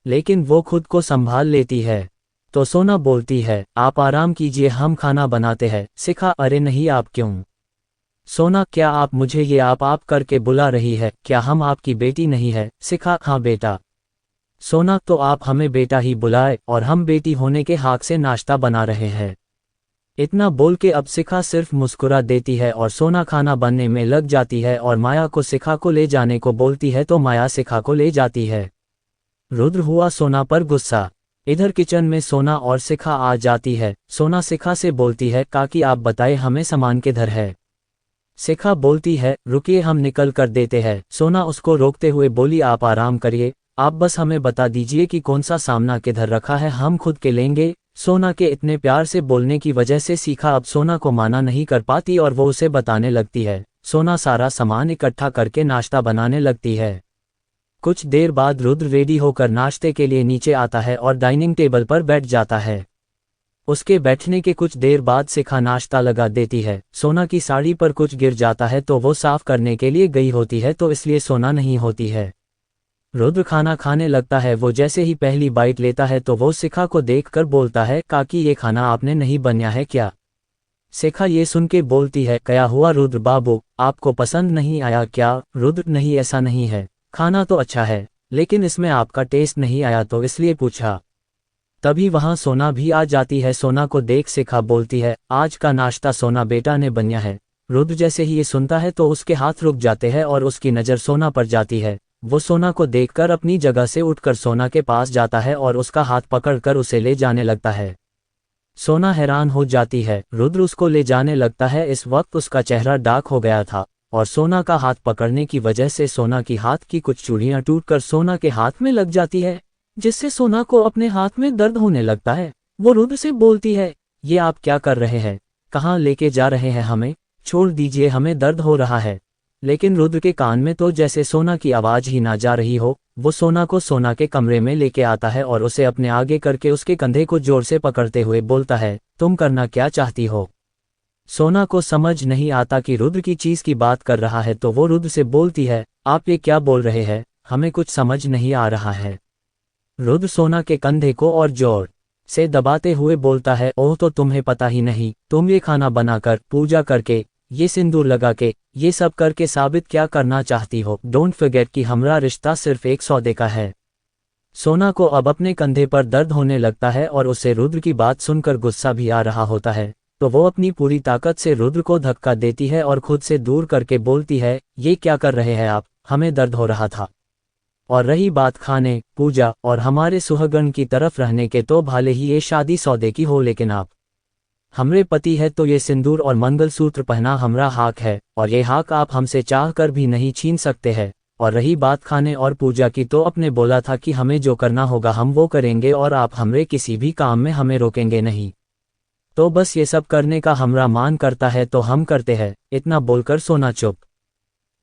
लेकिन वो खुद को संभाल लेती है। तो सोना बोलती है, आप आराम कीजिए, हम खाना बनाते हैं। शिखा, अरे नहीं, आप क्यों? सोना, क्या आप मुझे ये आप करके बुला रही है? क्या हम आपकी बेटी नहीं है? शिखा, हाँ बेटा। सोना, तो आप हमें बेटा ही बुलाए और हम बेटी होने के हक से नाश्ता बना रहे हैं। इतना बोल के अब शिखा सिर्फ मुस्कुरा देती है और सोना खाना बनने में लग जाती है और माया को शिखा को ले जाने को बोलती है तो माया शिखा को ले जाती है। रुद्र हुआ सोना पर गुस्सा। इधर किचन में सोना और शिखा आ जाती है। सोना शिखा से बोलती है, काकी आप बताए हमें सामान किधर है? शिखा बोलती है, रुकिए हम निकल कर देते हैं। सोना उसको रोकते हुए बोली, आप आराम करिए, आप बस हमें बता दीजिए कि कौन सा सामना किधर रखा है, हम खुद के लेंगे। सोना के इतने प्यार से बोलने की वजह से शिखा अब सोना को माना नहीं कर पाती और वो उसे बताने लगती है। सोना सारा सामान इकट्ठा करके नाश्ता बनाने लगती है। कुछ देर बाद रुद्र रेडी होकर नाश्ते के लिए नीचे आता है और डाइनिंग टेबल पर बैठ जाता है। उसके बैठने के कुछ देर बाद शिखा नाश्ता लगा देती है। सोना की साड़ी पर कुछ गिर जाता है तो वो साफ करने के लिए गई होती है तो इसलिए सोना नहीं होती है। रुद्र खाना खाने लगता है। वो जैसे ही पहली बाइट लेता है तो वो शिखा को देखकर बोलता है, काकी ये खाना आपने नहीं बनाया है क्या? शिखा ये सुन के बोलती है, क्या हुआ रुद्र बाबू, आपको पसंद नहीं आया क्या? रुद्र, नहीं ऐसा नहीं है, खाना तो अच्छा है लेकिन इसमें आपका टेस्ट नहीं आया तो इसलिए पूछा। तभी वहां सोना भी आ जाती है। सोना को देख शिखा बोलती है, आज का नाश्ता सोना बेटा ने बनाया है। रुद्र जैसे ही ये सुनता है तो उसके हाथ रुक जाते हैं और उसकी नज़र सोना पर जाती है। वो सोना को देखकर अपनी जगह से उठकर सोना के पास जाता है और उसका हाथ पकड़कर उसे ले जाने लगता है। सोना हैरान हो जाती है, रुद्र उसको ले जाने लगता है। इस वक्त उसका चेहरा डार्क हो गया था और सोना का हाथ पकड़ने की वजह से सोना की हाथ की कुछ चूड़ियां टूटकर सोना के हाथ में लग जाती है, जिससे सोना को अपने हाथ में दर्द होने लगता है। वो रुद्र से बोलती है, ये आप क्या कर रहे हैं, कहाँ लेके जा रहे हैं हमें, छोड़ दीजिए, हमें दर्द हो रहा है। लेकिन रुद्र के कान में तो जैसे सोना की आवाज ही ना जा रही हो। वो सोना को सोना के कमरे में लेके आता है और उसे अपने आगे करके उसके कंधे को जोर से पकड़ते हुए बोलता है, तुम करना क्या चाहती हो। सोना को समझ नहीं आता कि रुद्र की चीज की बात कर रहा है, तो वो रुद्र से बोलती है, आप ये क्या बोल रहे हैं, हमें कुछ समझ नहीं आ रहा है। रुद्र सोना के कंधे को और जोर से दबाते हुए बोलता है, ओह तो तुम्हें पता ही नहीं, तुम ये खाना बनाकर, पूजा करके, ये सिंदूर लगा के, ये सब करके साबित क्या करना चाहती हो। डोंट फॉरगेट कि हमारा रिश्ता सिर्फ एक सौदे का है। सोना को अब अपने कंधे पर दर्द होने लगता है और उसे रुद्र की बात सुनकर गुस्सा भी आ रहा होता है, तो वो अपनी पूरी ताकत से रुद्र को धक्का देती है और खुद से दूर करके बोलती है, ये क्या कर रहे हैं आप, हमें दर्द हो रहा था। और रही बात खाने, पूजा और हमारे सुहागन की तरफ रहने के, तो भले ही ये शादी सौदे की हो, लेकिन आप हमरे पति है, तो ये सिंदूर और मंगलसूत्र पहना हमरा हक है और ये हक आप हमसे चाह कर भी नहीं छीन सकते हैं। और रही बात खाने और पूजा की, तो आपने बोला था कि हमें जो करना होगा हम वो करेंगे और आप हमरे किसी भी काम में हमें रोकेंगे नहीं, तो बस ये सब करने का हमरा मान करता है तो हम करते हैं। इतना बोलकर सोना चुप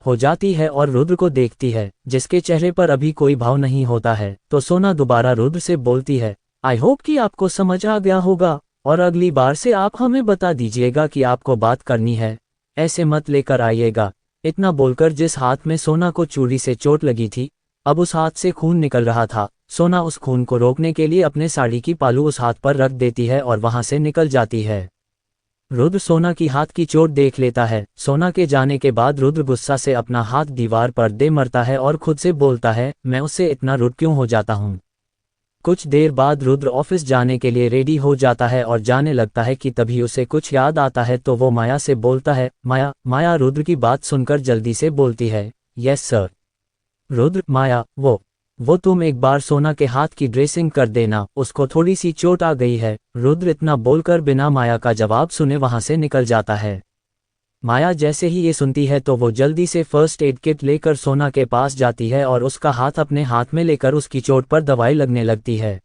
हो जाती है और रुद्र को देखती है, जिसके चेहरे पर अभी कोई भाव नहीं होता है। तो सोना दोबारा रुद्र से बोलती है, आई होप कि आपको समझ आ गया होगा और अगली बार से आप हमें बता दीजिएगा कि आपको बात करनी है, ऐसे मत लेकर आइएगा। इतना बोलकर जिस हाथ में सोना को चूड़ी से चोट लगी थी, अब उस हाथ से खून निकल रहा था। सोना उस खून को रोकने के लिए अपने साड़ी की पालू उस हाथ पर रख देती है और वहां से निकल जाती है। रुद्र सोना की हाथ की चोट देख लेता है। सोना के जाने के बाद रुद्र गुस्सा से अपना हाथ दीवार पर दे मरता है और खुद से बोलता है, मैं उससे इतना रुड क्यों हो जाता हूँ। कुछ देर बाद रुद्र ऑफिस जाने के लिए रेडी हो जाता है और जाने लगता है कि तभी उसे कुछ याद आता है, तो वो माया से बोलता है, माया। माया रुद्र की बात सुनकर जल्दी से बोलती है, यस सर। रुद्र, माया, वो तुम एक बार सोना के हाथ की ड्रेसिंग कर देना, उसको थोड़ी सी चोट आ गई है। रुद्र इतना बोलकर बिना माया का जवाब सुने वहां से निकल जाता है। माया जैसे ही ये सुनती है तो वो जल्दी से फर्स्ट एड किट लेकर सोना के पास जाती है और उसका हाथ अपने हाथ में लेकर उसकी चोट पर दवाई लगने लगती है।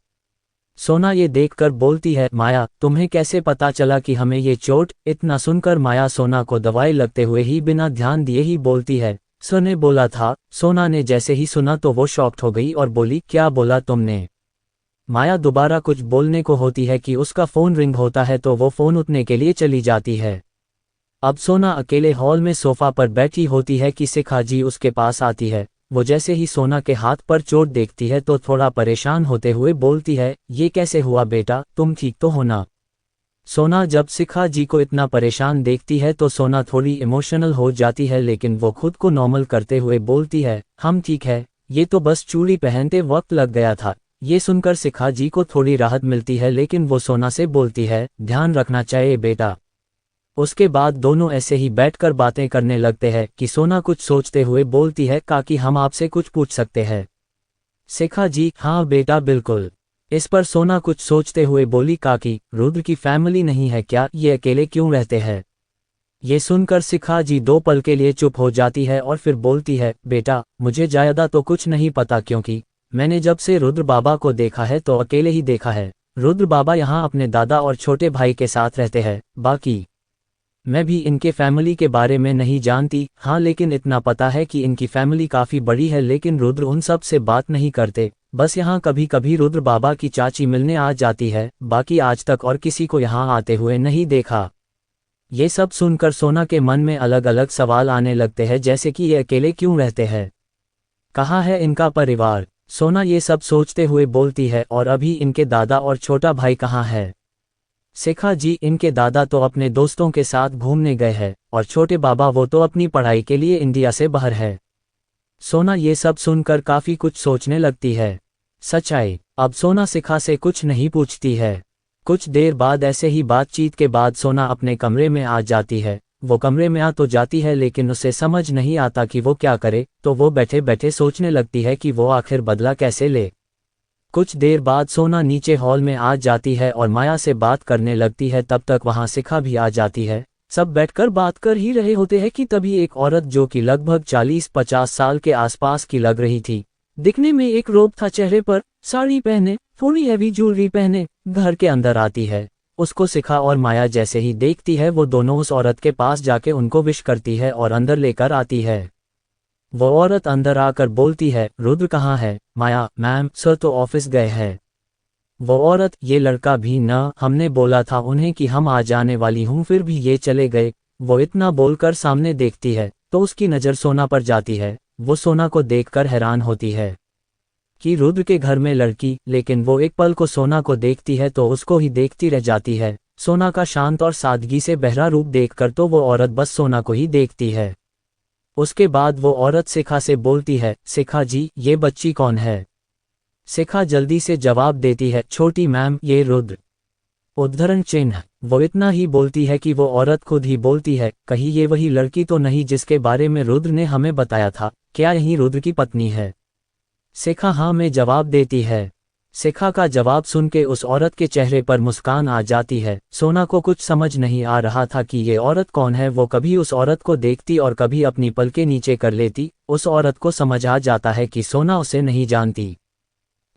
सोना ये देखकर बोलती है, माया तुम्हें कैसे पता चला कि हमें ये चोट। इतना सुनकर माया सोना को दवाई लगते हुए ही बिना ध्यान दिए ही बोलती है, सर ने बोला था। सोना ने जैसे ही सुना तो वो शॉक्ड हो गई और बोली, क्या बोला तुमने। माया दोबारा कुछ बोलने को होती है कि उसका फोन रिंग होता है, तो वो फोन उठने के लिए चली जाती है। अब सोना अकेले हॉल में सोफा पर बैठी होती है कि शिखा जी उसके पास आती है। वो जैसे ही सोना के हाथ पर चोट देखती है तो थोड़ा परेशान होते हुए बोलती है, ये कैसे हुआ बेटा, तुम ठीक तो हो ना। सोना जब शिखा जी को इतना परेशान देखती है तो सोना थोड़ी इमोशनल हो जाती है, लेकिन वो खुद को नॉर्मल करते हुए बोलती है, हम ठीक है, ये तो बस चूड़ी पहनते वक्त लग गया था। ये सुनकर शिखा जी को थोड़ी राहत मिलती है, लेकिन वो सोना से बोलती है, ध्यान रखना चाहिए बेटा। उसके बाद दोनों ऐसे ही बैठकर बातें करने लगते हैं कि सोना कुछ सोचते हुए बोलती है, काकी हम आपसे कुछ पूछ सकते हैं। शिखा जी, हाँ बेटा बिल्कुल। इस पर सोना कुछ सोचते हुए बोली, काकी रुद्र की फैमिली नहीं है क्या, ये अकेले क्यों रहते हैं। ये सुनकर शिखा जी 2 पल के लिए चुप हो जाती है और फिर बोलती है, बेटा मुझे ज्यादा तो कुछ नहीं पता, क्योंकि मैंने जब से रुद्र बाबा को देखा है तो अकेले ही देखा है। रुद्र बाबा यहाँ अपने दादा और छोटे भाई के साथ रहते हैं, बाकी मैं भी इनके फैमिली के बारे में नहीं जानती। हाँ लेकिन इतना पता है कि इनकी फैमिली काफ़ी बड़ी है, लेकिन रुद्र उन सब से बात नहीं करते। बस यहाँ कभी कभी रुद्र बाबा की चाची मिलने आ जाती है, बाकी आज तक और किसी को यहाँ आते हुए नहीं देखा। ये सब सुनकर सोना के मन में अलग अलग सवाल आने लगते हैं, जैसे कि ये अकेले क्यों रहते हैं, कहाँ है इनका परिवार। सोना ये सब सोचते हुए बोलती है, और अभी इनके दादा और छोटा भाई कहाँ है। शिखा जी, इनके दादा तो अपने दोस्तों के साथ घूमने गए हैं और छोटे बाबा वो तो अपनी पढ़ाई के लिए इंडिया से बाहर है। सोना ये सब सुनकर काफी कुछ सोचने लगती है। सच्चाई, अब सोना शिखा से कुछ नहीं पूछती है। कुछ देर बाद ऐसे ही बातचीत के बाद सोना अपने कमरे में आ जाती है वो कमरे में आ तो जाती है लेकिन उसे समझ नहीं आता कि वो क्या करे, तो वो बैठे बैठे सोचने लगती है कि वो आखिर बदला कैसे ले। कुछ देर बाद सोना नीचे हॉल में आ जाती है और माया से बात करने लगती है। तब तक वहां शिखा भी आ जाती है। सब बैठकर बात कर ही रहे होते हैं कि तभी एक औरत जो कि लगभग 40-50 साल के आसपास की लग रही थी, दिखने में एक रोब था चेहरे पर, साड़ी पहने, थोड़ी हैवी ज्वेलरी पहने, घर के अंदर आती है। उसको शिखा और माया जैसे ही देखती है वो दोनों उस औरत के पास जाके उनको विश करती है और अंदर लेकर आती है। वो औरत अंदर आकर बोलती है, रुद्र कहाँ है? माया, मैम सर तो ऑफिस गए हैं। वो औरत, ये लड़का भी न, हमने बोला था उन्हें कि हम आ जाने वाली हूँ फिर भी ये चले गए। वो इतना बोलकर सामने देखती है तो उसकी नज़र सोना पर जाती है। वो सोना को देखकर हैरान होती है कि रुद्र के घर में लड़की, लेकिन वो एक पल को सोना को देखती है तो उसको ही देखती रह जाती है। सोना का शांत और सादगी से बहरा रूप देखकर तो वो औरत बस सोना को ही देखती है। उसके बाद वो औरत शिखा से बोलती है, शिखा जी ये बच्ची कौन है? शिखा जल्दी से जवाब देती है, छोटी मैम ये रुद्र। उद्धरण चिन्ह। वो इतना ही बोलती है कि वो औरत खुद ही बोलती है, कहीं ये वही लड़की तो नहीं जिसके बारे में रुद्र ने हमें बताया था? क्या यही रुद्र की पत्नी है? शिखा हाँ में जवाब देती है। शिखा का जवाब सुन के उस औरत के चेहरे पर मुस्कान आ जाती है। सोना को कुछ समझ नहीं आ रहा था कि ये औरत कौन है। वो कभी उस औरत को देखती और कभी अपनी पलकें नीचे कर लेती। उस औरत को समझ आ जाता है कि सोना उसे नहीं जानती।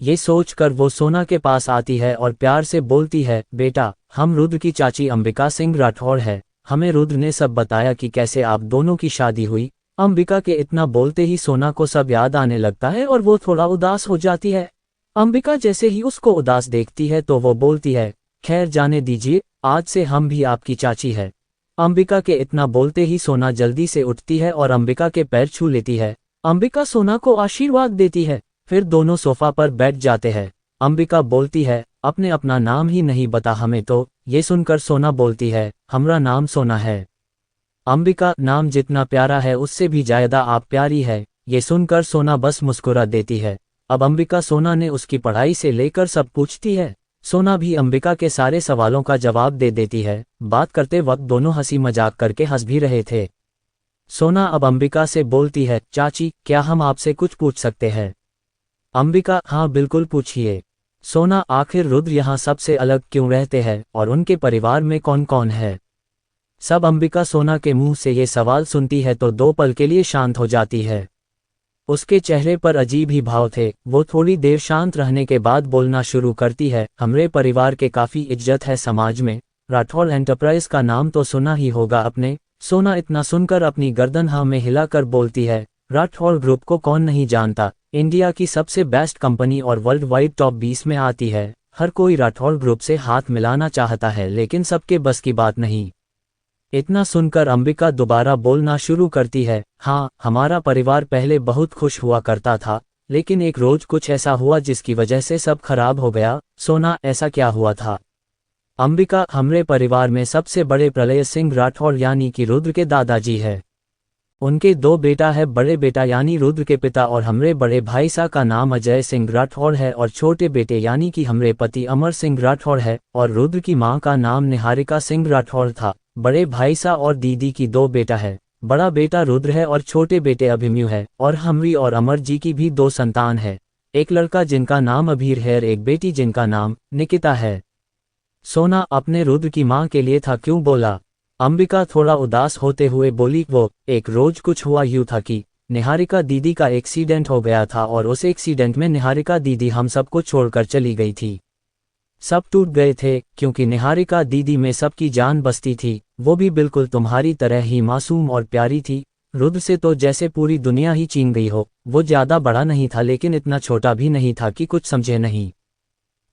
ये सोचकर वो सोना के पास आती है और प्यार से बोलती है, बेटा हम रुद्र की चाची अंबिका सिंह राठौड़ है। हमें रुद्र ने सब बताया कि कैसे आप दोनों की शादी हुई। अंबिका के इतना बोलते ही सोना को सब याद आने लगता है और वो थोड़ा उदास हो जाती है। अंबिका जैसे ही उसको उदास देखती है तो वो बोलती है, खैर जाने दीजिए, आज से हम भी आपकी चाची है। अंबिका के इतना बोलते ही सोना जल्दी से उठती है और अंबिका के पैर छू लेती है। अंबिका सोना को आशीर्वाद देती है। फिर दोनों सोफा पर बैठ जाते हैं। अंबिका बोलती है, अपने अपना नाम ही नहीं बता हमें तो। ये सुनकर सोना बोलती है, हमरा नाम सोना है। अंबिका, नाम जितना प्यारा है उससे भी ज्यादा आप प्यारी है। ये सुनकर सोना बस मुस्कुरा देती है। अब अंबिका सोना ने उसकी पढ़ाई से लेकर सब पूछती है। सोना भी अंबिका के सारे सवालों का जवाब दे देती है। बात करते वक्त दोनों हंसी मजाक करके हंस भी रहे थे। सोना अब अंबिका से बोलती है, चाची क्या हम आपसे कुछ पूछ सकते हैं? अंबिका, हाँ बिल्कुल पूछिए। सोना, आखिर रुद्र यहाँ सबसे अलग क्यों रहते हैं और उनके परिवार में कौन कौन है? सब अंबिका सोना के मुंह से ये सवाल सुनती है तो दो पल के लिए शांत हो जाती है। उसके चेहरे पर अजीब ही भाव थे। वो थोड़ी देर शांत रहने के बाद बोलना शुरू करती है, हमरे परिवार के काफ़ी इज्जत है समाज में। राठौड़ एंटरप्राइज का नाम तो सुना ही होगा आपने। सोना इतना सुनकर अपनी गर्दन हाँ में हिलाकर बोलती है, राठौड़ ग्रुप को कौन नहीं जानता। इंडिया की सबसे बेस्ट कंपनी और वर्ल्ड वाइड टॉप 20 में आती है। हर कोई राठौड़ ग्रुप से हाथ मिलाना चाहता है लेकिन सबके बस की बात नहीं। इतना सुनकर अंबिका दोबारा बोलना शुरू करती है, हाँ हमारा परिवार पहले बहुत खुश हुआ करता था, लेकिन एक रोज कुछ ऐसा हुआ जिसकी वजह से सब खराब हो गया। सोना, ऐसा क्या हुआ था? अंबिका, हमरे परिवार में सबसे बड़े प्रलय सिंह राठौड़ यानी कि रुद्र के दादाजी है। उनके दो बेटा है। बड़े बेटा यानी रुद्र के पिता और हमरे बड़े भाई सा का नाम अजय सिंह राठौड़ है और छोटे बेटे यानी कि हमरे पति अमर सिंह राठौड़ है और रुद्र की मां का नाम निहारिका सिंह राठौड़ था। बड़े भाई सा और दीदी की दो बेटा है। बड़ा बेटा रुद्र है और छोटे बेटे अभिमन्यु है और हमरी और अमर जी की भी दो संतान है। एक लड़का जिनका नाम अभीर है और एक बेटी जिनका नाम निकिता है। सोना, अपने रुद्र की मां के लिए था क्यों बोला? अंबिका थोड़ा उदास होते हुए बोली, वो एक रोज कुछ हुआ यूं था कि निहारिका दीदी का एक्सीडेंट हो गया था और उस एक्सीडेंट में निहारिका दीदी हम सबको छोड़कर चली गई थी। सब टूट गए थे क्योंकि निहारिका दीदी में सबकी जान बसती थी। वो भी बिल्कुल तुम्हारी तरह ही मासूम और प्यारी थी। रुद्र से तो जैसे पूरी दुनिया ही छीन गई हो। वो ज्यादा बड़ा नहीं था लेकिन इतना छोटा भी नहीं था कि कुछ समझे नहीं।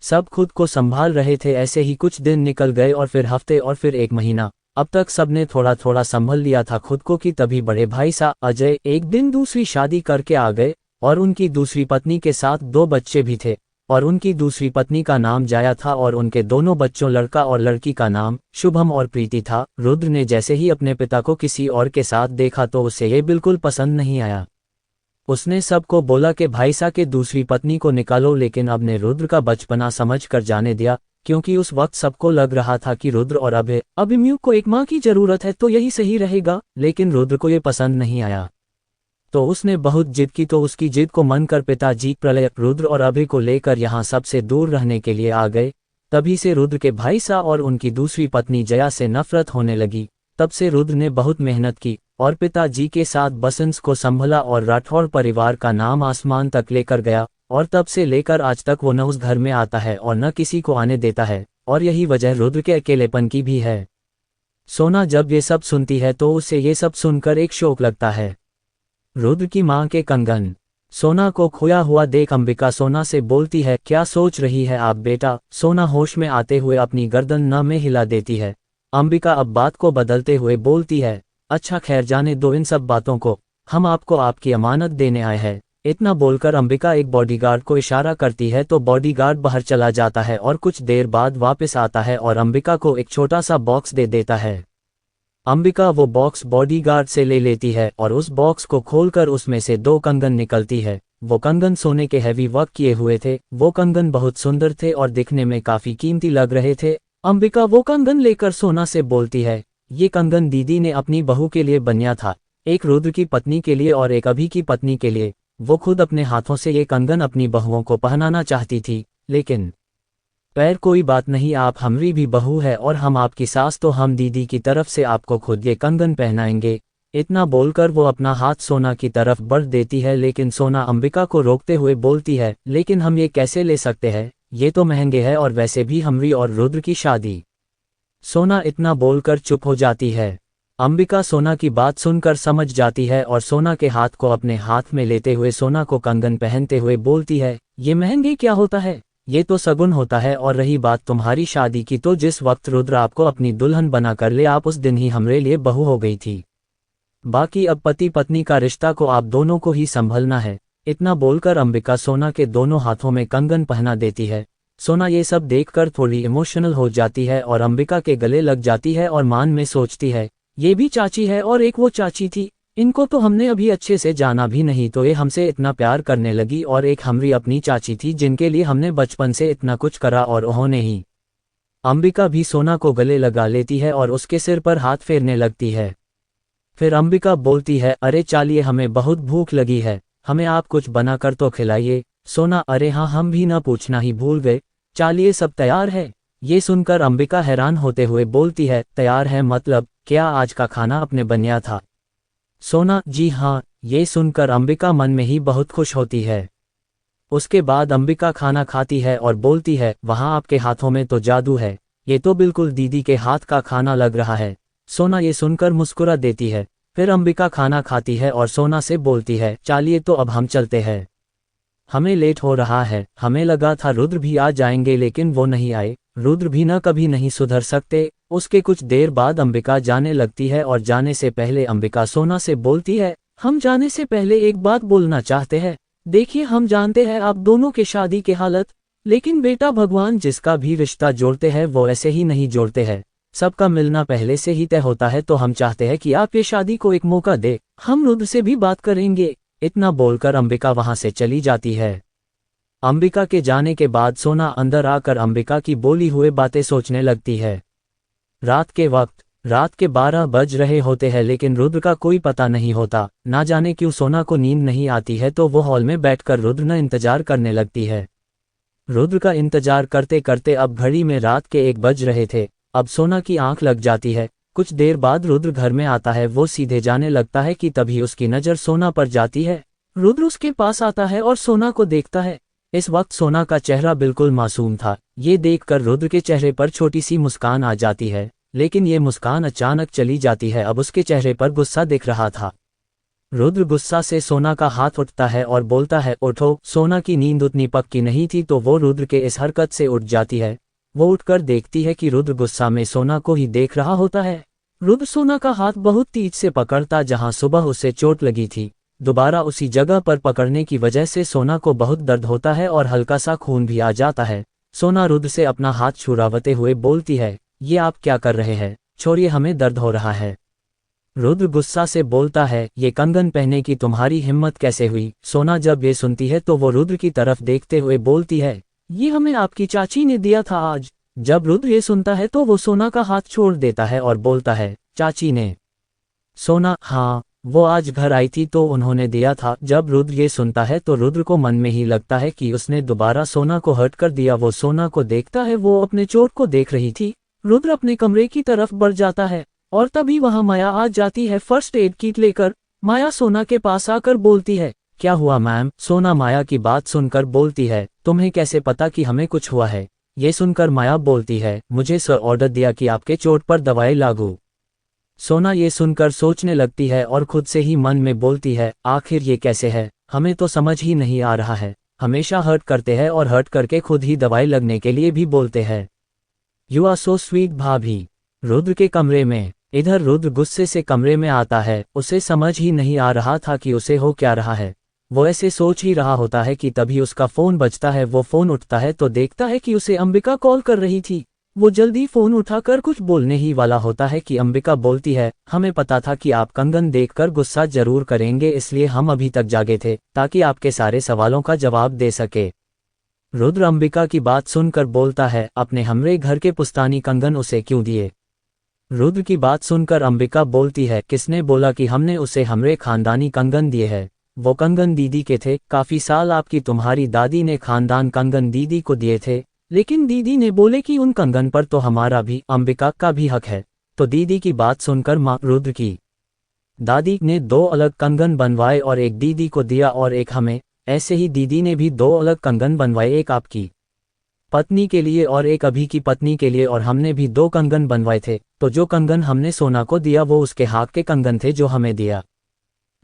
सब खुद को संभाल रहे थे। ऐसे ही कुछ दिन निकल गए और फिर हफ्ते और फिर एक महीना। अब तक सबने थोड़ा थोड़ा संभल लिया था खुद को कि तभी बड़े भाई सा अजय एक दिन दूसरी शादी करके आ गए और उनकी दूसरी पत्नी के साथ दो बच्चे भी थे और उनकी दूसरी पत्नी का नाम जाया था और उनके दोनों बच्चों लड़का और लड़की का नाम शुभम और प्रीति था। रुद्र ने जैसे ही अपने पिता को किसी और के साथ देखा तो उसे ये बिल्कुल पसंद नहीं आया। उसने सबको बोला कि भाईसा के दूसरी पत्नी को निकालो, लेकिन अब ने रुद्र का बचपना समझ कर जाने दिया क्योंकि उस वक्त सबको लग रहा था कि रुद्र और अभिमन्यु को एक माँ की जरूरत है तो यही सही रहेगा, लेकिन रुद्र को ये पसंद नहीं आया। तो उसने बहुत जिद की, तो उसकी जिद को मानकर पिताजी प्रलय रुद्र और अभय को लेकर यहाँ सबसे दूर रहने के लिए आ गए। तभी से रुद्र के भाई सा और उनकी दूसरी पत्नी जया से नफरत होने लगी। तब से रुद्र ने बहुत मेहनत की और पिताजी के साथ बसंत को संभला और राठौड़ परिवार का नाम आसमान तक लेकर गया, और तब से लेकर आज तक वो न उस घर में आता है और न किसी को आने देता है, और यही वजह रुद्र के अकेलेपन की भी है। सोना जब ये सब सुनती है तो उसे ये सब सुनकर एक शौक लगता है। रुद्र की माँ के कंगन। सोना को खोया हुआ देख अंबिका सोना से बोलती है, क्या सोच रही है आप बेटा? सोना होश में आते हुए अपनी गर्दन न में हिला देती है। अंबिका अब बात को बदलते हुए बोलती है, अच्छा खैर जाने दो इन सब बातों को, हम आपको आपकी अमानत देने आए हैं। इतना बोलकर अंबिका एक बॉडीगार्ड को इशारा करती है तो बॉडीगार्ड बाहर चला जाता है और कुछ देर बाद वापस आता है और अंबिका को एक छोटा सा बॉक्स दे देता है। अंबिका वो बॉक्स बॉडीगार्ड से ले लेती है और उस बॉक्स को खोलकर उसमें से 2 कंगन निकलती है। वो कंगन सोने के हैवी वर्क किए हुए थे। वो कंगन बहुत सुंदर थे और दिखने में काफी कीमती लग रहे थे। अंबिका वो कंगन लेकर सोना से बोलती है, ये कंगन दीदी ने अपनी बहू के लिए बनाया था, एक रुद्र की पत्नी के लिए और एक अभि की पत्नी के लिए। वो खुद अपने हाथों से ये कंगन अपनी बहुओं को पहनाना चाहती थी, लेकिन पैर कोई बात नहीं, आप हमारी भी बहू है और हम आपकी सास, तो हम दीदी की तरफ से आपको खुद ये कंगन पहनाएंगे। इतना बोलकर वो अपना हाथ सोना की तरफ बढ़ देती है, लेकिन सोना अंबिका को रोकते हुए बोलती है, लेकिन हम ये कैसे ले सकते हैं, ये तो महंगे हैं और वैसे भी हमारी और रुद्र की शादी। सोना इतना बोलकर चुप हो जाती है। अंबिका सोना की बात सुनकर समझ जाती है और सोना के हाथ को अपने हाथ में लेते हुए सोना को कंगन पहनते हुए बोलती है, ये महंगे क्या होता है, ये तो सगुन होता है। और रही बात तुम्हारी शादी की, तो जिस वक्त रुद्र आपको अपनी दुल्हन बना कर ले, आप उस दिन ही हमरे लिए बहू हो गई थी। बाकी अब पति पत्नी का रिश्ता को आप दोनों को ही संभलना है। इतना बोलकर अंबिका सोना के दोनों हाथों में कंगन पहना देती है। सोना ये सब देखकर थोड़ी इमोशनल हो जाती है और अंबिका के गले लग जाती है और मान में सोचती है, ये भी चाची है और एक वो चाची थी, इनको तो हमने अभी अच्छे से जाना भी नहीं, तो ये हमसे इतना प्यार करने लगी, और एक हमारी अपनी चाची थी जिनके लिए हमने बचपन से इतना कुछ करा और उन्होंने ही। अंबिका भी सोना को गले लगा लेती है और उसके सिर पर हाथ फेरने लगती है। फिर अंबिका बोलती है, अरे चालिए, हमें बहुत भूख लगी है, हमें आप कुछ बनाकर तो खिलाइए। सोना, अरे हाँ, हम भी ना पूछना ही भूल गए, चालिए सब तैयार है। ये सुनकर अंबिका हैरान होते हुए बोलती है, तैयार है मतलब क्या आज का खाना अपने बनाया था? सोना, जी हाँ। ये सुनकर अंबिका मन में ही बहुत खुश होती है। उसके बाद अंबिका खाना खाती है और बोलती है, वहाँ आपके हाथों में तो जादू है, ये तो बिल्कुल दीदी के हाथ का खाना लग रहा है। सोना ये सुनकर मुस्कुरा देती है। फिर अंबिका खाना खाती है और सोना से बोलती है, चलिए तो अब हम चलते हैं, हमें लेट हो रहा है। हमें लगा था रुद्र भी आ जाएंगे, लेकिन वो नहीं आए। रुद्र भी न कभी नहीं सुधर सकते। उसके कुछ देर बाद अंबिका जाने लगती है और जाने से पहले अंबिका सोना से बोलती है, हम जाने से पहले एक बात बोलना चाहते हैं। देखिए, हम जानते हैं आप दोनों के शादी के हालत, लेकिन बेटा भगवान जिसका भी रिश्ता जोड़ते हैं वो ऐसे ही नहीं जोड़ते हैं। सबका मिलना पहले से ही तय होता है, तो हम चाहते हैं कि आप ये शादी को एक मौका दे, हम रुद्र से भी बात करेंगे। इतना बोलकर अंबिका वहां से चली जाती है। अंबिका के जाने के बाद सोना अंदर आकर अंबिका की बोली हुए बातें सोचने लगती है। रात के 12 बज रहे होते हैं, लेकिन रुद्र का कोई पता नहीं होता। ना जाने क्यों सोना को नींद नहीं आती है, तो वो हॉल में बैठकर रुद्र का इंतजार करने लगती है। रुद्र का इंतजार करते करते अब घड़ी में रात के 1 बज रहे थे। अब सोना की आंख लग जाती है। कुछ देर बाद रुद्र घर में आता है। वो सीधे जाने लगता है कि तभी उसकी नज़र सोना पर जाती है। रुद्र उसके पास आता है और सोना को देखता है। इस वक्त सोना का चेहरा बिल्कुल मासूम था। ये देखकर रुद्र के चेहरे पर छोटी सी मुस्कान आ जाती है, लेकिन ये मुस्कान अचानक चली जाती है। अब उसके चेहरे पर गुस्सा दिख रहा था। रुद्र गुस्सा से सोना का हाथ उठता है और बोलता है, उठो। सोना की नींद उतनी पक्की नहीं थी, तो वो रुद्र के इस हरकत से उठ जाती है। वो उठकर देखती है कि रुद्र गुस्सा में सोना को ही देख रहा होता है। रुद्र सोना का हाथ बहुत तेज से पकड़ता, जहां सुबह उसे चोट लगी थी। दोबारा उसी जगह पर पकड़ने की वजह से सोना को बहुत दर्द होता है और हल्का सा खून भी आ जाता है। सोना रुद्र से अपना हाथ छुड़ावते हुए बोलती है, ये आप क्या कर रहे हैं? छोड़िए, हमें दर्द हो रहा है। रुद्र गुस्सा से बोलता है, ये कंगन पहनने की तुम्हारी हिम्मत कैसे हुई? सोना जब ये सुनती है तो वो रुद्र की तरफ देखते हुए बोलती है, ये हमें आपकी चाची ने दिया था आज। जब रुद्र ये सुनता है तो वो सोना का हाथ छोड़ देता है और बोलता है, चाची ने। सोना, हाँ, वो आज घर आई थी तो उन्होंने दिया था। जब रुद्र ये सुनता है तो रुद्र को मन में ही लगता है कि उसने दोबारा सोना को हर्ट कर दिया। वो सोना को देखता है, वो अपने चोट को देख रही थी। रुद्र अपने कमरे की तरफ बढ़ जाता है और तभी वहां माया आ जाती है फर्स्ट एड किट लेकर। माया सोना के पास आकर बोलती है, क्या हुआ मैम? सोना माया की बात सुनकर बोलती है, तुम्हें कैसे पता कि हमें कुछ हुआ है? ये सुनकर माया बोलती है, मुझे सर ऑर्डर दिया कि आपके चोट पर दवाई लागू। सोना ये सुनकर सोचने लगती है और खुद से ही मन में बोलती है, आखिर ये कैसे है? हमें तो समझ ही नहीं आ रहा है। हमेशा हर्ट करते हैं और हर्ट करके खुद ही दवाई लगने के लिए भी बोलते हैं। यू आर सो स्वीट भाभी। रुद्र के कमरे में। इधर रुद्र गुस्से से कमरे में आता है। उसे समझ ही नहीं आ रहा था कि उसे हो क्या रहा है। वो ऐसे सोच ही रहा होता है कि तभी उसका फ़ोन बजता है। वो फ़ोन उठता है तो देखता है कि उसे अंबिका कॉल कर रही थी। वो जल्दी फ़ोन उठाकर कुछ बोलने ही वाला होता है कि अंबिका बोलती है, हमें पता था कि आप कंगन देखकर गुस्सा जरूर करेंगे, इसलिए हम अभी तक जागे थे ताकि आपके सारे सवालों का जवाब दे सके। रुद्र अंबिका की बात सुनकर बोलता है, अपने हमरे घर के पुस्तानी कंगन उसे क्यों दिए? रुद्र की बात सुनकर अंबिका बोलती है, किसने बोला कि हमने उसे हमरे खानदानी कंगन दिए हैं? वो कंगन दीदी के थे। काफ़ी साल आपकी तुम्हारी दादी ने खानदान कंगन दीदी को दिए थे, लेकिन दीदी ने बोले कि उन कंगन पर तो हमारा भी, अंबिका का भी हक है। तो दीदी की बात सुनकर माँ रुद्र की दादी ने 2 अलग कंगन बनवाए और एक दीदी को दिया और एक हमें। ऐसे ही दीदी ने भी 2 अलग कंगन बनवाए, एक आपकी पत्नी के लिए और एक अभी की पत्नी के लिए, और हमने भी 2 कंगन बनवाए थे। तो जो कंगन हमने सोना को दिया वो उसके हाथ के कंगन थे जो हमें दिया।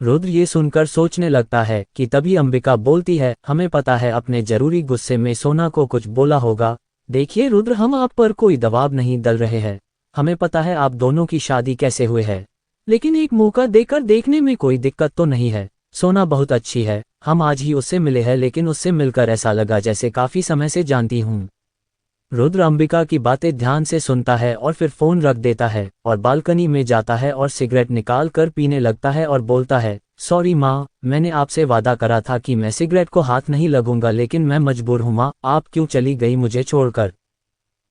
रुद्र ये सुनकर सोचने लगता है कि तभी अंबिका बोलती है, हमें पता है अपने जरूरी गुस्से में सोना को कुछ बोला होगा। देखिए रुद्र, हम आप पर कोई दबाव नहीं डाल रहे हैं। हमें पता है आप दोनों की शादी कैसे हुए है, लेकिन एक मौका देकर देखने में कोई दिक्कत तो नहीं है। सोना बहुत अच्छी है। हम आज ही उससे मिले हैं, लेकिन उससे मिलकर ऐसा लगा जैसे काफी समय से जानती हूँ। रुद्र अंबिका की बातें ध्यान से सुनता है और फिर फोन रख देता है और बालकनी में जाता है और सिगरेट निकाल कर पीने लगता है और बोलता है, सॉरी माँ, मैंने आपसे वादा करा था कि मैं सिगरेट को हाथ नहीं लगूंगा, लेकिन मैं मजबूर हूँ माँ, आप क्यों चली गई मुझे छोड़कर?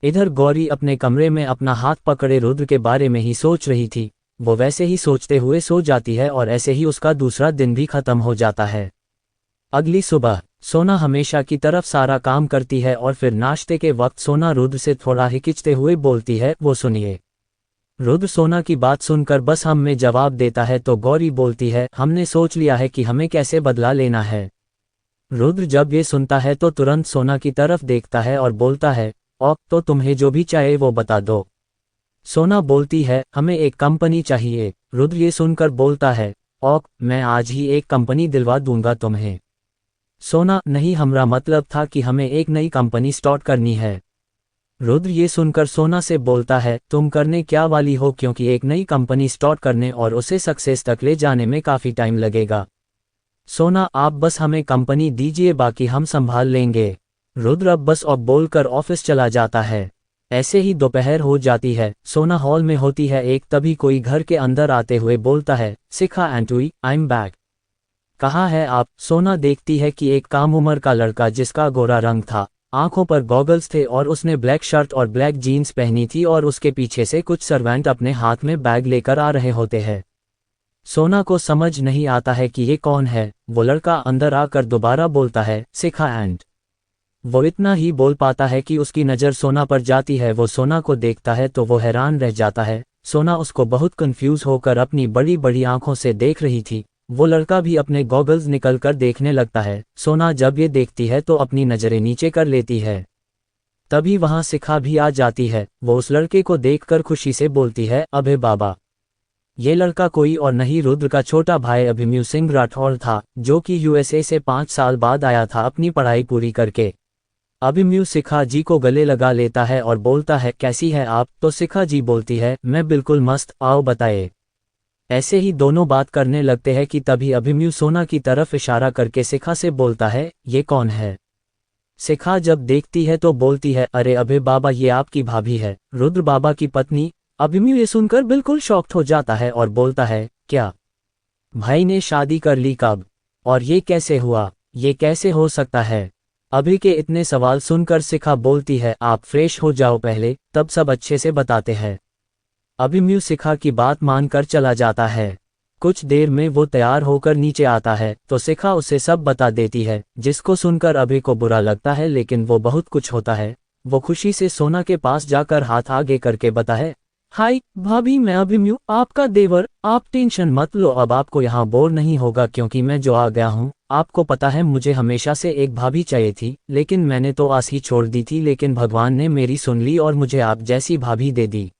इधर गौरी अपने कमरे में अपना हाथ पकड़े रुद्र के बारे में ही सोच रही थी। वो वैसे ही सोचते हुए सो जाती है और ऐसे ही उसका दूसरा दिन भी खत्म हो जाता है। अगली सुबह सोना हमेशा की तरफ सारा काम करती है और फिर नाश्ते के वक्त सोना रुद्र से थोड़ा हिचकिचाते हुए बोलती है, वो सुनिए। रुद्र सोना की बात सुनकर बस हम में जवाब देता है तो गौरी बोलती है, हमने सोच लिया है कि हमें कैसे बदला लेना है। रुद्र जब ये सुनता है तो तुरंत सोना की तरफ देखता है और बोलता है, ओ तो तुम्हें जो भी चाहे वो बता दो। सोना बोलती है, हमें एक कंपनी चाहिए। रुद्र ये सुनकर बोलता है, ओ मैं आज ही एक कंपनी दिलवा दूंगा तुम्हें। सोना, नहीं, हमारा मतलब था कि हमें एक नई कंपनी स्टार्ट करनी है। रुद्र ये सुनकर सोना से बोलता है, तुम करने क्या वाली हो, क्योंकि एक नई कंपनी स्टार्ट करने और उसे सक्सेस तक ले जाने में काफ़ी टाइम लगेगा। सोना, आप बस हमें कंपनी दीजिए, बाकी हम संभाल लेंगे। रुद्र अब बस अब बोलकर ऑफिस चला जाता है। ऐसे ही दोपहर हो जाती है। सोना हॉल में होती है एक, तभी कोई घर के अंदर आते हुए बोलता है, शिखा एंटुई, आई एम बैक। कहाँ है आप? सोना देखती है कि एक कम उम्र का लड़का जिसका गोरा रंग था, आंखों पर गॉगल्स थे और उसने ब्लैक शर्ट और ब्लैक जीन्स पहनी थी और उसके पीछे से कुछ सर्वेंट अपने हाथ में बैग लेकर आ रहे होते हैं। सोना को समझ नहीं आता है कि ये कौन है। वो लड़का अंदर आकर दोबारा बोलता है, शिखा एंट। वो इतना ही बोल पाता है कि उसकी नज़र सोना पर जाती है। वो सोना को देखता है तो वो हैरान रह जाता है। सोना उसको बहुत कंफ्यूज होकर अपनी बड़ी बड़ी आंखों से देख रही थी। वो लड़का भी अपने गॉगल्स निकल कर देखने लगता है। सोना जब ये देखती है तो अपनी नज़रें नीचे कर लेती है। तभी वहां शिखा भी आ जाती है। वो उस लड़के को देखकर खुशी से बोलती है, अबे बाबा। ये लड़का कोई और नहीं, रुद्र का छोटा भाई अभिमन्यु सिंह राठौड़ था, जो कि यूएसए से 5 साल बाद आया था अपनी पढ़ाई पूरी करके। अभिमन्यु शिखा जी को गले लगा लेता है और बोलता है, कैसी है आप? तो शिखा जी बोलती है, मैं बिल्कुल मस्त, आओ बताए। ऐसे ही दोनों बात करने लगते हैं कि तभी अभिमन्यु सोना की तरफ इशारा करके शिखा से बोलता है, ये कौन है? शिखा जब देखती है तो बोलती है, अरे अभय बाबा, ये आपकी भाभी है, रुद्र बाबा की पत्नी। अभिमन्यु ये सुनकर बिल्कुल शॉक्ड हो जाता है और बोलता है, क्या भाई ने शादी कर ली? कब? और ये कैसे हुआ? ये कैसे हो सकता है? अभी के इतने सवाल सुनकर शिखा बोलती है, आप फ्रेश हो जाओ पहले, तब सब अच्छे से बताते हैं। अभिमन्यु शिखा की बात मानकर चला जाता है। कुछ देर में वो तैयार होकर नीचे आता है तो शिखा उसे सब बता देती है, जिसको सुनकर अभी को बुरा लगता है, लेकिन वो बहुत कुछ होता है। वो खुशी से सोना के पास जाकर हाथ आगे करके बता है, हाय भाभी, मैं अभिमन्यु, आपका देवर। आप टेंशन मत लो, अब आपको यहाँ बोर नहीं होगा क्योंकि मैं जो आ गया हूँ। आपको पता है मुझे हमेशा से एक भाभी चाहिए थी, लेकिन मैंने तो आस ही छोड़ दी थी, लेकिन भगवान ने मेरी सुन ली और मुझे आप जैसी भाभी दे दी।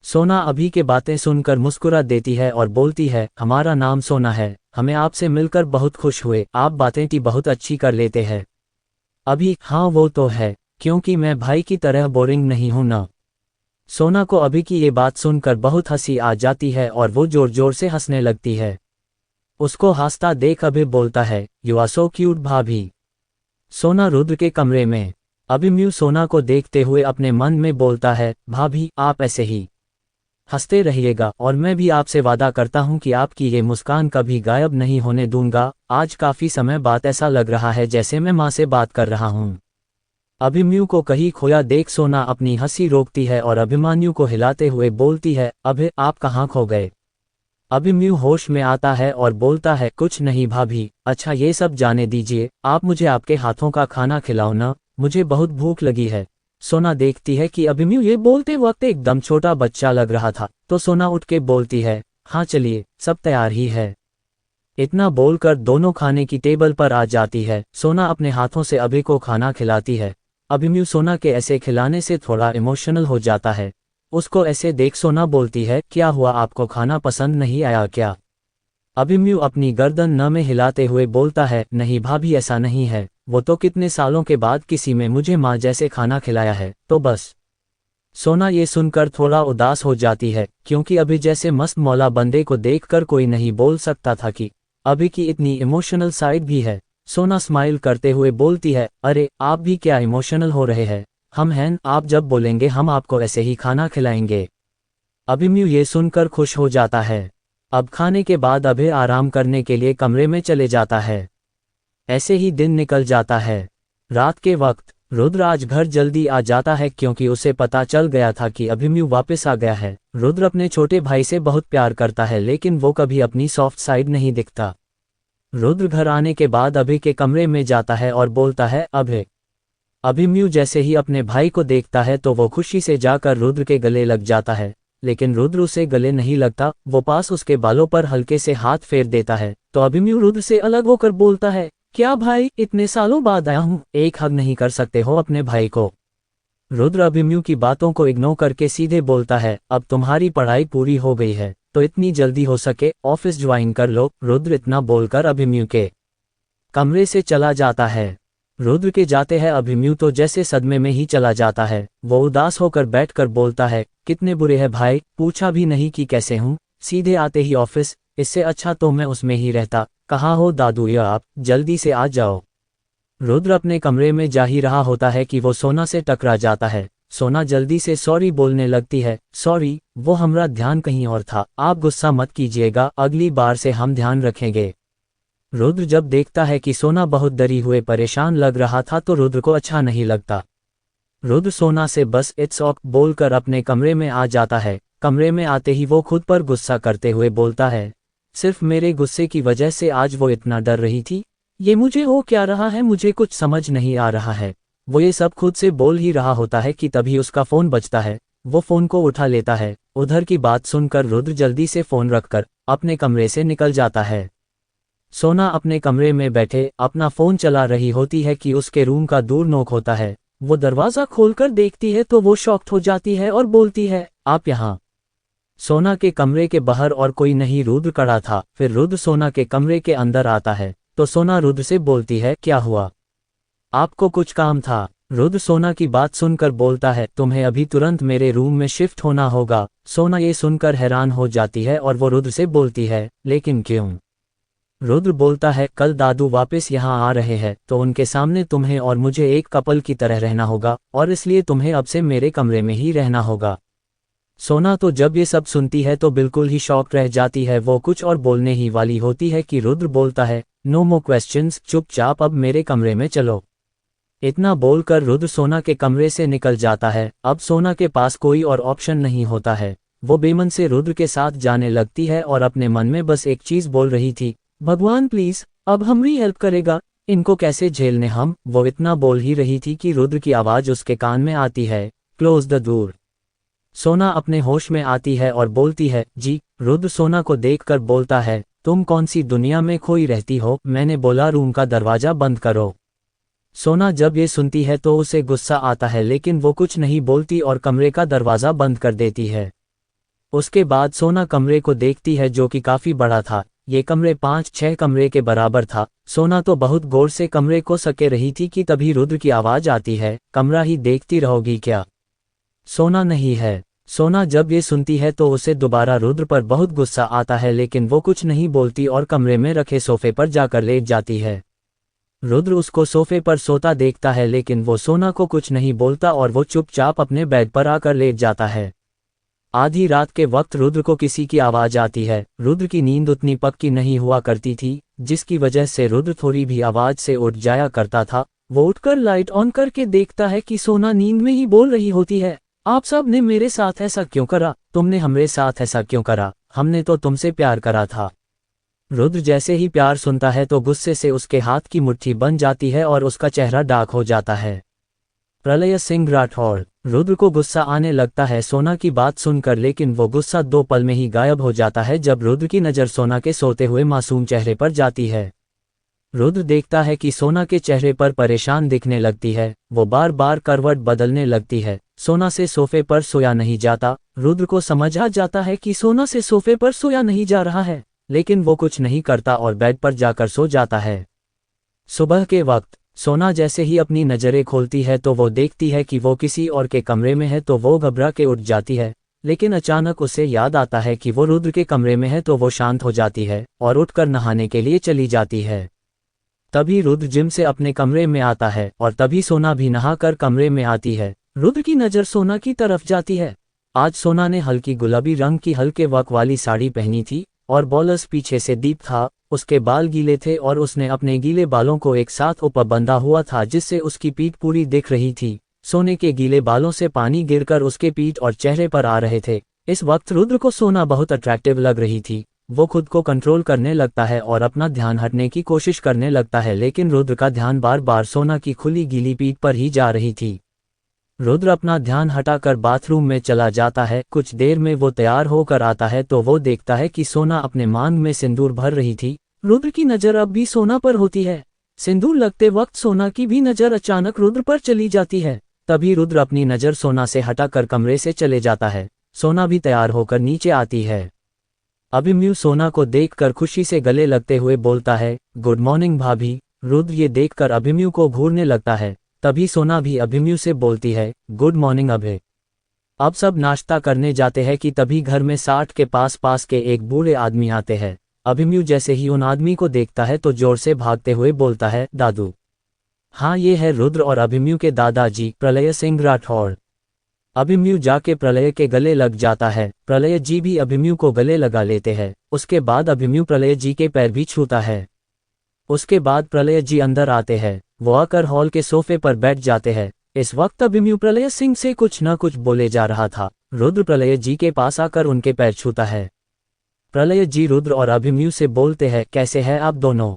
सोना अभी के बातें सुनकर मुस्कुरा देती है और बोलती है, हमारा नाम सोना है, हमें आपसे मिलकर बहुत खुश हुए, आप बातें टी बहुत अच्छी कर लेते हैं। अभी, हाँ वो तो है, क्योंकि मैं भाई की तरह बोरिंग नहीं हूं ना। सोना को अभी की ये बात सुनकर बहुत हंसी आ जाती है और वो जोर जोर से हंसने लगती है। उसको हंसता देख अभी बोलता है, यू आर सो क्यूट भाभी। सोना रुद्र के कमरे में। अभिमन्यु सोना को देखते हुए अपने मन में बोलता है, भाभी आप ऐसे ही हंसते रहिएगा और मैं भी आपसे वादा करता हूं कि आपकी ये मुस्कान कभी गायब नहीं होने दूंगा। आज काफी समय बाद ऐसा लग रहा है जैसे मैं माँ से बात कर रहा हूं। अभिमन्यु को कहीं खोया देख सोना अपनी हंसी रोकती है और अभिमन्यु को हिलाते हुए बोलती है, अभे आप कहाँ खो गए। अभिमन्यु होश में आता है और बोलता है, कुछ नहीं भाभी। अच्छा ये सब जाने दीजिए, आप मुझे आपके हाथों का खाना खिलाओ ना, मुझे बहुत भूख लगी है। सोना देखती है कि अभिमन्यु ये बोलते वक्त एकदम छोटा बच्चा लग रहा था, तो सोना उठ के बोलती है, हाँ चलिए, सब तैयार ही है। इतना बोलकर दोनों खाने की टेबल पर आ जाती है। सोना अपने हाथों से अभि को खाना खिलाती है। अभिमन्यु सोना के ऐसे खिलाने से थोड़ा इमोशनल हो जाता है। उसको ऐसे देख सोना बोलती है, क्या हुआ, आपको खाना पसंद नहीं आया क्या। अभिमन्यु अपनी गर्दन न में हिलाते हुए बोलता है, नहीं भाभी ऐसा नहीं है, वो तो कितने सालों के बाद किसी में मुझे माँ जैसे खाना खिलाया है, तो बस। सोना ये सुनकर थोड़ा उदास हो जाती है, क्योंकि अभी जैसे मस्त मौला बंदे को देखकर कोई नहीं बोल सकता था कि अभी की इतनी इमोशनल साइड भी है। सोना स्माइल करते हुए बोलती है, अरे आप भी क्या इमोशनल हो रहे हैं, हम हैं, आप जब बोलेंगे हम आपको ऐसे ही खाना खिलाएंगे। अभिमन्यु ये सुनकर खुश हो जाता है। अब खाने के बाद अभय आराम करने के लिए कमरे में चले जाता है। ऐसे ही दिन निकल जाता है। रात के वक्त रुद्र आज घर जल्दी आ जाता है क्योंकि उसे पता चल गया था कि अभिमन्यु वापस आ गया है। रुद्र अपने छोटे भाई से बहुत प्यार करता है, लेकिन वो कभी अपनी सॉफ्ट साइड नहीं दिखता। रुद्र घर आने के बाद अभय के कमरे में जाता है और बोलता है, अभय। अभिमन्यु जैसे ही अपने भाई को देखता है तो वो खुशी से जाकर रुद्र के गले लग जाता है, लेकिन रुद्र उसे गले नहीं लगता। वो पास उसके बालों पर हल्के से हाथ फेर देता है तो अभिमन्यु रुद्र से अलग होकर बोलता है, क्या भाई, इतने सालों बाद आया हूँ, एक हग नहीं कर सकते हो अपने भाई को। रुद्र अभिमन्यु की बातों को इग्नोर करके सीधे बोलता है, अब तुम्हारी पढ़ाई पूरी हो गई है तो इतनी जल्दी हो सके ऑफिस ज्वाइन कर लो। रुद्र इतना बोलकर अभिमन्यु के कमरे से चला जाता है। रुद्र के जाते हैं अभिमन्यु तो जैसे सदमे में ही चला जाता है। वो उदास होकर बैठकर बोलता है, कितने बुरे हैं भाई, पूछा भी नहीं कि कैसे हूँ, सीधे आते ही ऑफिस, इससे अच्छा तो मैं उसमें ही रहता। कहाँ हो दादू या आप, जल्दी से आ जाओ। रुद्र अपने कमरे में जा ही रहा होता है कि वो सोना से टकरा जाता है। सोना जल्दी से सॉरी बोलने लगती है, सॉरी, वो हमारा ध्यान कहीं और था, आप गुस्सा मत कीजिएगा, अगली बार से हम ध्यान रखेंगे। रुद्र जब देखता है कि सोना बहुत डरी हुए परेशान लग रहा था तो रुद्र को अच्छा नहीं लगता। रुद्र सोना से बस इट्स ऑक बोलकर अपने कमरे में आ जाता है। कमरे में आते ही वो खुद पर गुस्सा करते हुए बोलता है, सिर्फ मेरे गुस्से की वजह से आज वो इतना डर रही थी, ये मुझे हो क्या रहा है, मुझे कुछ समझ नहीं आ रहा है। वो ये सब खुद से बोल ही रहा होता है कि तभी उसका फोन बजता है। वो फोन को उठा लेता है। उधर की बात सुनकर रुद्र जल्दी से फोन रखकर अपने कमरे से निकल जाता है। सोना अपने कमरे में बैठे अपना फोन चला रही होती है कि उसके रूम का दूर नॉक होता है। वो दरवाजा खोलकर देखती है तो वो शॉक्ड हो जाती है और बोलती है, आप यहाँ। सोना के कमरे के बाहर और कोई नहीं, रुद्र खड़ा था। फिर रुद्र सोना के कमरे के अंदर आता है तो सोना रुद्र से बोलती है, क्या हुआ, आपको कुछ काम था। रुद्र सोना की बात सुनकर बोलता है, तुम्हें अभी तुरंत मेरे रूम में शिफ्ट होना होगा। सोना ये सुनकर हैरान हो जाती है और वो रुद्र से बोलती है, लेकिन क्यों। रुद्र बोलता है, कल दादू वापस यहाँ आ रहे हैं तो उनके सामने तुम्हें और मुझे एक कपल की तरह रहना होगा और इसलिए तुम्हें अब से मेरे कमरे में ही रहना होगा। सोना तो जब ये सब सुनती है तो बिल्कुल ही शॉक रह जाती है। वो कुछ और बोलने ही वाली होती है कि रुद्र बोलता है, नो मोर क्वेश्चंस, चुपचाप अब मेरे कमरे में चलो। इतना बोलकर रुद्र सोना के कमरे से निकल जाता है। अब सोना के पास कोई और ऑप्शन नहीं होता है। वो बेमन से रुद्र के साथ जाने लगती है और अपने मन में बस एक चीज बोल रही थी, भगवान प्लीज अब हमारी हेल्प करेगा, इनको कैसे झेलने हम। वो इतना बोल ही रही थी कि रुद्र की आवाज उसके कान में आती है, क्लोज द डोर। सोना अपने होश में आती है और बोलती है, जी। रुद्र सोना को देखकर बोलता है, तुम कौन सी दुनिया में खोई रहती हो, मैंने बोला रूम का दरवाजा बंद करो। सोना जब ये सुनती है तो उसे गुस्सा आता है, लेकिन वो कुछ नहीं बोलती और कमरे का दरवाज़ा बंद कर देती है। उसके बाद सोना कमरे को देखती है जो कि काफ़ी बड़ा था। ये कमरे 5-6 कमरे के बराबर था। सोना तो बहुत गौर से कमरे को सके रही थी कि तभी रुद्र की आवाज़ आती है, कमरा ही देखती रहोगी क्या? सोना नहीं है। सोना जब ये सुनती है तो उसे दोबारा रुद्र पर बहुत गुस्सा आता है, लेकिन वो कुछ नहीं बोलती और कमरे में रखे सोफे पर जाकर लेट जाती है। रुद्र उसको सोफे पर सोता देखता है, लेकिन वो सोना को कुछ नहीं बोलता और वो चुपचाप अपने बेड पर आकर लेट जाता है। आधी रात के वक्त रुद्र को किसी की आवाज़ आती है। रुद्र की नींद उतनी पक्की नहीं हुआ करती थी, जिसकी वजह से रुद्र थोड़ी भी आवाज़ से उठ जाया करता था। वो उठकर लाइट ऑन करके देखता है कि सोना नींद में ही बोल रही होती है, आप सब ने मेरे साथ ऐसा क्यों करा? तुमने हमारे साथ ऐसा क्यों करा? हमने तो तुमसे प्यार करा था। रुद्र जैसे ही प्यार सुनता है तो गुस्से से उसके हाथ की मुट्ठी बन जाती है और उसका चेहरा डार्क हो जाता है। प्रलय सिंह राठौड़। रुद्र को गुस्सा आने लगता है सोना की बात सुनकर, लेकिन वो गुस्सा 2 पल में ही गायब हो जाता है जब रुद्र की नज़र सोना के सोते हुए मासूम चेहरे पर जाती है। रुद्र देखता है कि सोना के चेहरे पर परेशान दिखने लगती है। वो बार बार करवट बदलने लगती है। सोना से सोफे पर सोया नहीं जाता। रुद्र को समझ आ जाता है कि सोना से सोफे पर सोया नहीं जा रहा है, लेकिन वो कुछ नहीं करता और बेड पर जाकर सो जाता है। सुबह के वक्त सोना जैसे ही अपनी नज़रें खोलती है तो वो देखती है कि वो किसी और के कमरे में है, तो वो घबरा के उठ जाती है। लेकिन अचानक उसे याद आता है कि वो रुद्र के कमरे में है, तो वो शांत हो जाती है और उठकर नहाने के लिए चली जाती है। तभी रुद्र जिम से अपने कमरे में आता है और तभी सोना भी नहाकर कमरे में आती है। रुद्र की नज़र सोना की तरफ जाती है। आज सोना ने हल्की गुलाबी रंग की हल्के वर्क वाली साड़ी पहनी थी और बॉलर्स पीछे से डीप था। उसके बाल गीले थे और उसने अपने गीले बालों को एक साथ ऊपर बंधा हुआ था, जिससे उसकी पीठ पूरी दिख रही थी। सोने के गीले बालों से पानी गिरकर उसके पीठ और चेहरे पर आ रहे थे। इस वक्त रुद्र को सोना बहुत अट्रैक्टिव लग रही थी। वो खुद को कंट्रोल करने लगता है और अपना ध्यान हटने की कोशिश करने लगता है, लेकिन रुद्र का ध्यान बार बार सोना की खुली गीली पीठ पर ही जा रही थी। रुद्र अपना ध्यान हटाकर बाथरूम में चला जाता है। कुछ देर में वो तैयार होकर आता है तो वो देखता है कि सोना अपने मांग में सिंदूर भर रही थी। रुद्र की नज़र अब भी सोना पर होती है। सिंदूर लगते वक्त सोना की भी नज़र अचानक रुद्र पर चली जाती है। तभी रुद्र अपनी नज़र सोना से हटाकर कमरे से चले जाता है। सोना भी तैयार होकर नीचे आती है। अभिमन्यु सोना को देखकर खुशी से गले लगते हुए बोलता है, गुड मॉर्निंग भाभी। रुद्र ये देखकर अभिमन्यु को घूरने लगता है। तभी सोना भी अभिमन्यु से बोलती है, गुड मॉर्निंग अभय। अब सब नाश्ता करने जाते हैं कि तभी घर में 60 के पास के एक बूढ़े आदमी आते हैं। अभिमन्यु जैसे ही उन आदमी को देखता है तो जोर से भागते हुए बोलता है, दादू। हाँ, ये है रुद्र और अभिमन्यु के दादाजी प्रलय सिंह राठौड़। अभिमन्यु जाके प्रलय के गले लग जाता है। प्रलय जी भी अभिमन्यु को गले लगा लेते हैं। उसके बाद अभिमन्यु प्रलय जी के पैर भी छूता है। उसके बाद प्रलय जी अंदर आते हैं। वो आकर हॉल के सोफे पर बैठ जाते हैं। इस वक्त अभिमन्यु प्रलय सिंह से कुछ न कुछ बोले जा रहा था। रुद्र प्रलय जी के पास आकर उनके पैर छूता है। प्रलय जी रुद्र और अभिमन्यु से बोलते हैं, कैसे हैं आप दोनों?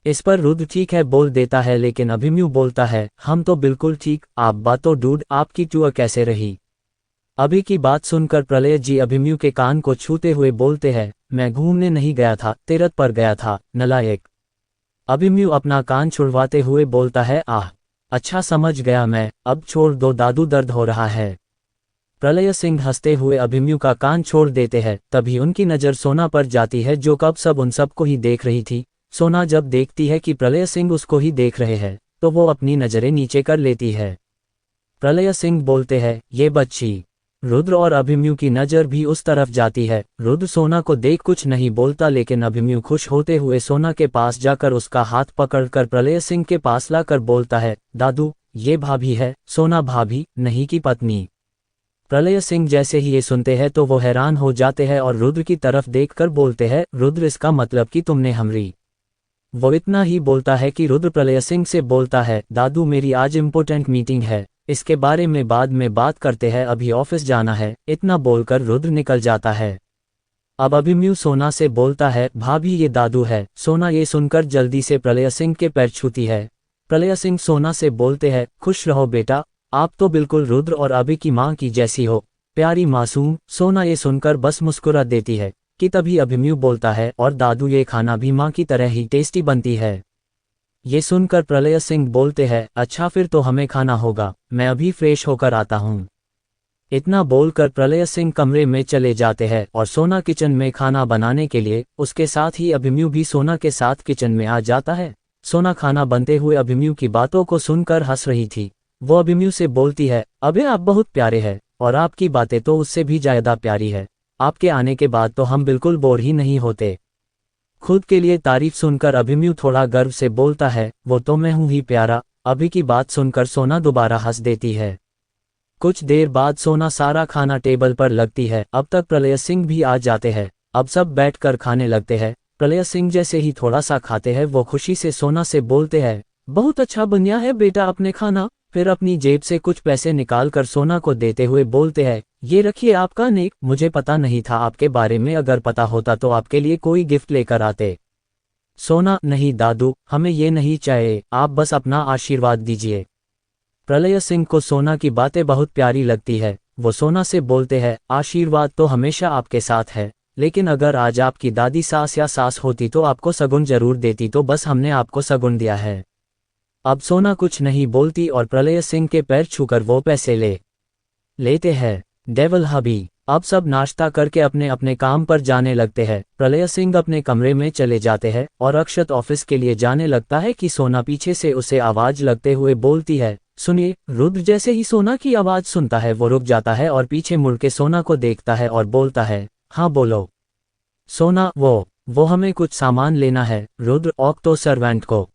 इस पर रुद्र ठीक है बोल देता है, लेकिन अभिमन्यु बोलता है, हम तो बिल्कुल ठीक। आप बातों डूड, आपकी टूर कैसे रही? अभी की बात सुनकर प्रलय जी अभिमन्यु के कान को छूते हुए बोलते हैं, मैं घूमने नहीं गया था, तीरथ पर गया था, नलायक। अभिमन्यु अपना कान छुड़वाते हुए बोलता है, आह, अच्छा समझ गया मैं, अब छोड़ दो दादू, दर्द हो रहा है। प्रलय सिंह हंसते हुए अभिमन्यु का कान छोड़ देते हैं। तभी उनकी नज़र सोना पर जाती है, जो कब सब उन सबको ही देख रही थी। सोना जब देखती है कि प्रलय सिंह उसको ही देख रहे हैं तो वो अपनी नज़रें नीचे कर लेती है। प्रलय सिंह बोलते हैं, ये बच्ची। रुद्र और अभिमन्यु की नज़र भी उस तरफ जाती है। रुद्र सोना को देख कुछ नहीं बोलता, लेकिन अभिमन्यु खुश होते हुए सोना के पास जाकर उसका हाथ पकड़कर प्रलय सिंह के पास लाकर बोलता है, दादू, ये भाभी है, सोना भाभी, नहीं की पत्नी। प्रलय सिंह जैसे ही ये सुनते हैं तो वो हैरान हो जाते हैं और रुद्र की तरफ देखकर बोलते हैं, रुद्र, इसका मतलब कि तुमने हमारी वो इतना ही बोलता है कि रुद्र प्रलय सिंह से बोलता है, दादू मेरी आज इम्पोर्टेंट मीटिंग है, इसके बारे में बाद में बात करते हैं, अभी ऑफिस जाना है। इतना बोलकर रुद्र निकल जाता है। अब अभिमन्यु सोना से बोलता है, भाभी ये दादू है। सोना ये सुनकर जल्दी से प्रलय सिंह के पैर छूती है। प्रलय सिंह सोना से बोलते हैं, खुश रहो बेटा, आप तो बिल्कुल रुद्र और अभि की माँ की जैसी हो, प्यारी मासूम। सोना ये सुनकर बस मुस्कुरा देती है कि तभी अभिमन्यु बोलता है, और दादू ये खाना भी माँ की तरह ही टेस्टी बनती है। ये सुनकर प्रलय सिंह बोलते हैं, अच्छा फिर तो हमें खाना होगा, मैं अभी फ्रेश होकर आता हूँ। इतना बोलकर प्रलय सिंह कमरे में चले जाते हैं और सोना किचन में खाना बनाने के लिए, उसके साथ ही अभिमन्यु भी सोना के साथ किचन में आ जाता है। सोना खाना बनते हुए अभिमन्यु की बातों को सुनकर हंस रही थी। वो अभिमन्यु से बोलती है, अबे आप बहुत प्यारे हैं, और आपकी बातें तो उससे भी ज्यादा प्यारी है। आपके आने के बाद तो हम बिल्कुल बोर ही नहीं होते। खुद के लिए तारीफ सुनकर अभिमन्यु थोड़ा गर्व से बोलता है, वो तो मैं हूं ही प्यारा। अभि की बात सुनकर सोना दोबारा हंस देती है। कुछ देर बाद सोना सारा खाना टेबल पर लगती है। अब तक प्रलय सिंह भी आ जाते हैं। अब सब बैठकर खाने लगते हैं। प्रलय सिंह जैसे ही थोड़ा सा खाते हैं, वो खुशी से सोना से बोलते हैं, बहुत अच्छा बनिया है बेटा आपने खाना। फिर अपनी जेब से कुछ पैसे निकालकर सोना को देते हुए बोलते हैं, ये रखिए आपका नेक, मुझे पता नहीं था आपके बारे में, अगर पता होता तो आपके लिए कोई गिफ्ट लेकर आते। सोना, नहीं दादू, हमें ये नहीं चाहिए, आप बस अपना आशीर्वाद दीजिए। प्रलय सिंह को सोना की बातें बहुत प्यारी लगती है। वो सोना से बोलते हैं, आशीर्वाद तो हमेशा आपके साथ है, लेकिन अगर आज आपकी दादी सास या सास होती तो आपको सगुन जरूर देती, तो बस हमने आपको सगुन दिया है। अब सोना कुछ नहीं बोलती और प्रलय सिंह के पैर छूकर वो पैसे लेते हैं। डेविल हबी। अब सब नाश्ता करके अपने अपने काम पर जाने लगते हैं। प्रलय सिंह अपने कमरे में चले जाते हैं और अक्षत ऑफिस के लिए जाने लगता है कि सोना पीछे से उसे आवाज लगते हुए बोलती है, सुनिए। रुद्र जैसे ही सोना की आवाज सुनता है वो रुक जाता है और पीछे मुड़ के सोना को देखता है और बोलता है, हाँ बोलो। सोना, वो हमें कुछ सामान लेना है। रुद्र, ऑक्टो सर्वेंट को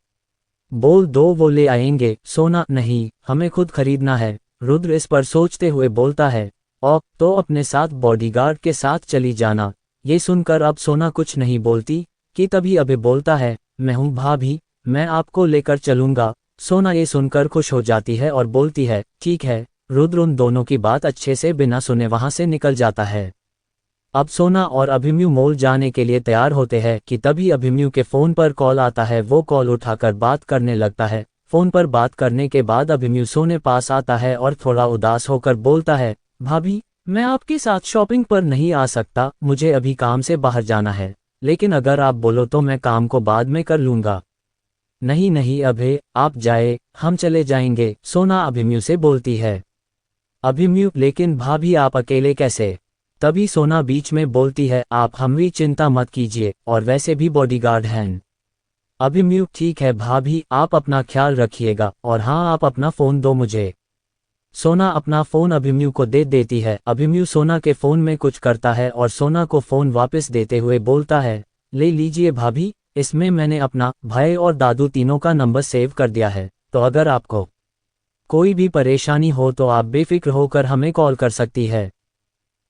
बोल दो वो ले आएंगे। सोना, नहीं, हमें खुद खरीदना है। रुद्र इस पर सोचते हुए बोलता है, तो अपने साथ बॉडीगार्ड के साथ चली जाना। ये सुनकर अब सोना कुछ नहीं बोलती कि तभी अभि बोलता है, मैं हूँ भाभी, मैं आपको लेकर चलूंगा। सोना ये सुनकर खुश हो जाती है और बोलती है, ठीक है। रुद्र उन दोनों की बात अच्छे से बिना सुने वहां से निकल जाता है। अब सोना और अभिमन्यु मॉल जाने के लिए तैयार होते हैं कि तभी अभिमन्यु के फोन पर कॉल आता है। वो कॉल उठाकर बात करने लगता है। फोन पर बात करने के बाद अभिमन्यु सोने पास आता है और थोड़ा उदास होकर बोलता है, भाभी, मैं आपके साथ शॉपिंग पर नहीं आ सकता, मुझे अभी काम से बाहर जाना है, लेकिन अगर आप बोलो तो मैं काम को बाद में कर लूंगा। नहीं नहीं अभय, आप जाए, हम चले जाएंगे, सोना अभिमन्यु से बोलती है। अभिमन्यु, लेकिन भाभी आप अकेले कैसे? तभी सोना बीच में बोलती है, आप हमारी चिंता मत कीजिए, और वैसे भी बॉडीगार्ड हैं। अभिमन्यु, ठीक है भाभी, आप अपना ख्याल रखिएगा, और हाँ आप अपना फोन दो मुझे। सोना अपना फोन अभिमन्यु को दे देती है। अभिमन्यु सोना के फोन में कुछ करता है और सोना को फोन वापस देते हुए बोलता है, ले लीजिए भाभी, इसमें मैंने अपना, भाई और दादू तीनों का नंबर सेव कर दिया है, तो अगर आपको कोई भी परेशानी हो तो आप बेफिक्र होकर हमें कॉल कर सकती है।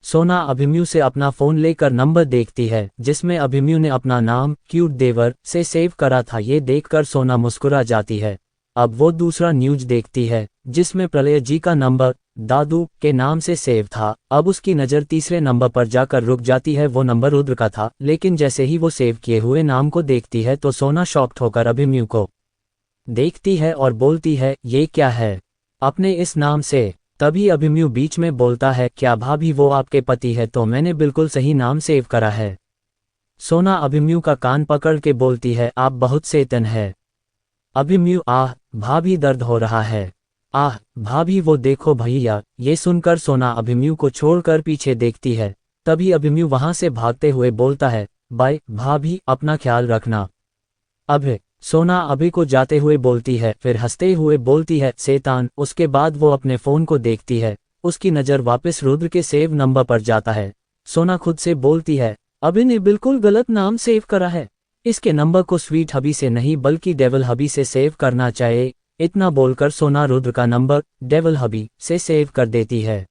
सोना अभिमन्यु से अपना फोन लेकर नंबर देखती है, जिसमें अभिमन्यु ने अपना नाम क्यूट देवर से सेव करा था। ये देखकर सोना मुस्कुरा जाती है। अब वो दूसरा न्यूज देखती है, जिसमें प्रलय जी का नंबर दादू के नाम से सेव था। अब उसकी नज़र तीसरे नंबर पर जाकर रुक जाती है। वो नंबर रुद्र का था, लेकिन जैसे ही वो सेव किए हुए नाम को देखती है तो सोना शॉक्ड होकर अभिमन्यु को देखती है और बोलती है, ये क्या है अपने इस नाम से? तभी अभिमन्यु बीच में बोलता है, क्या भाभी वो आपके पति है? तो मैंने बिल्कुल सही नाम सेव करा है। सोना अभिमन्यु का कान पकड़ के बोलती है, आप बहुत सैतान है। अभिमन्यु, आह भाभी दर्द हो रहा है, आह भाभी वो देखो भैया। ये सुनकर सोना अभिमन्यु को छोड़कर पीछे देखती है। तभी अभिमन्यु वहां से भागते हुए बोलता है, बाय भाभी, अपना ख्याल रखना। अब सोना अभि को जाते हुए बोलती है, फिर हंसते हुए बोलती है, शैतान। उसके बाद वो अपने फोन को देखती है। उसकी नज़र वापस रुद्र के सेव नंबर पर जाता है। सोना खुद से बोलती है, अभि ने बिल्कुल गलत नाम सेव करा है, इसके नंबर को स्वीट हबी से नहीं बल्कि डेविल हबी से सेव करना चाहिए। इतना बोलकर सोना रुद्र का नंबर डेविल हबी से सेव कर देती है।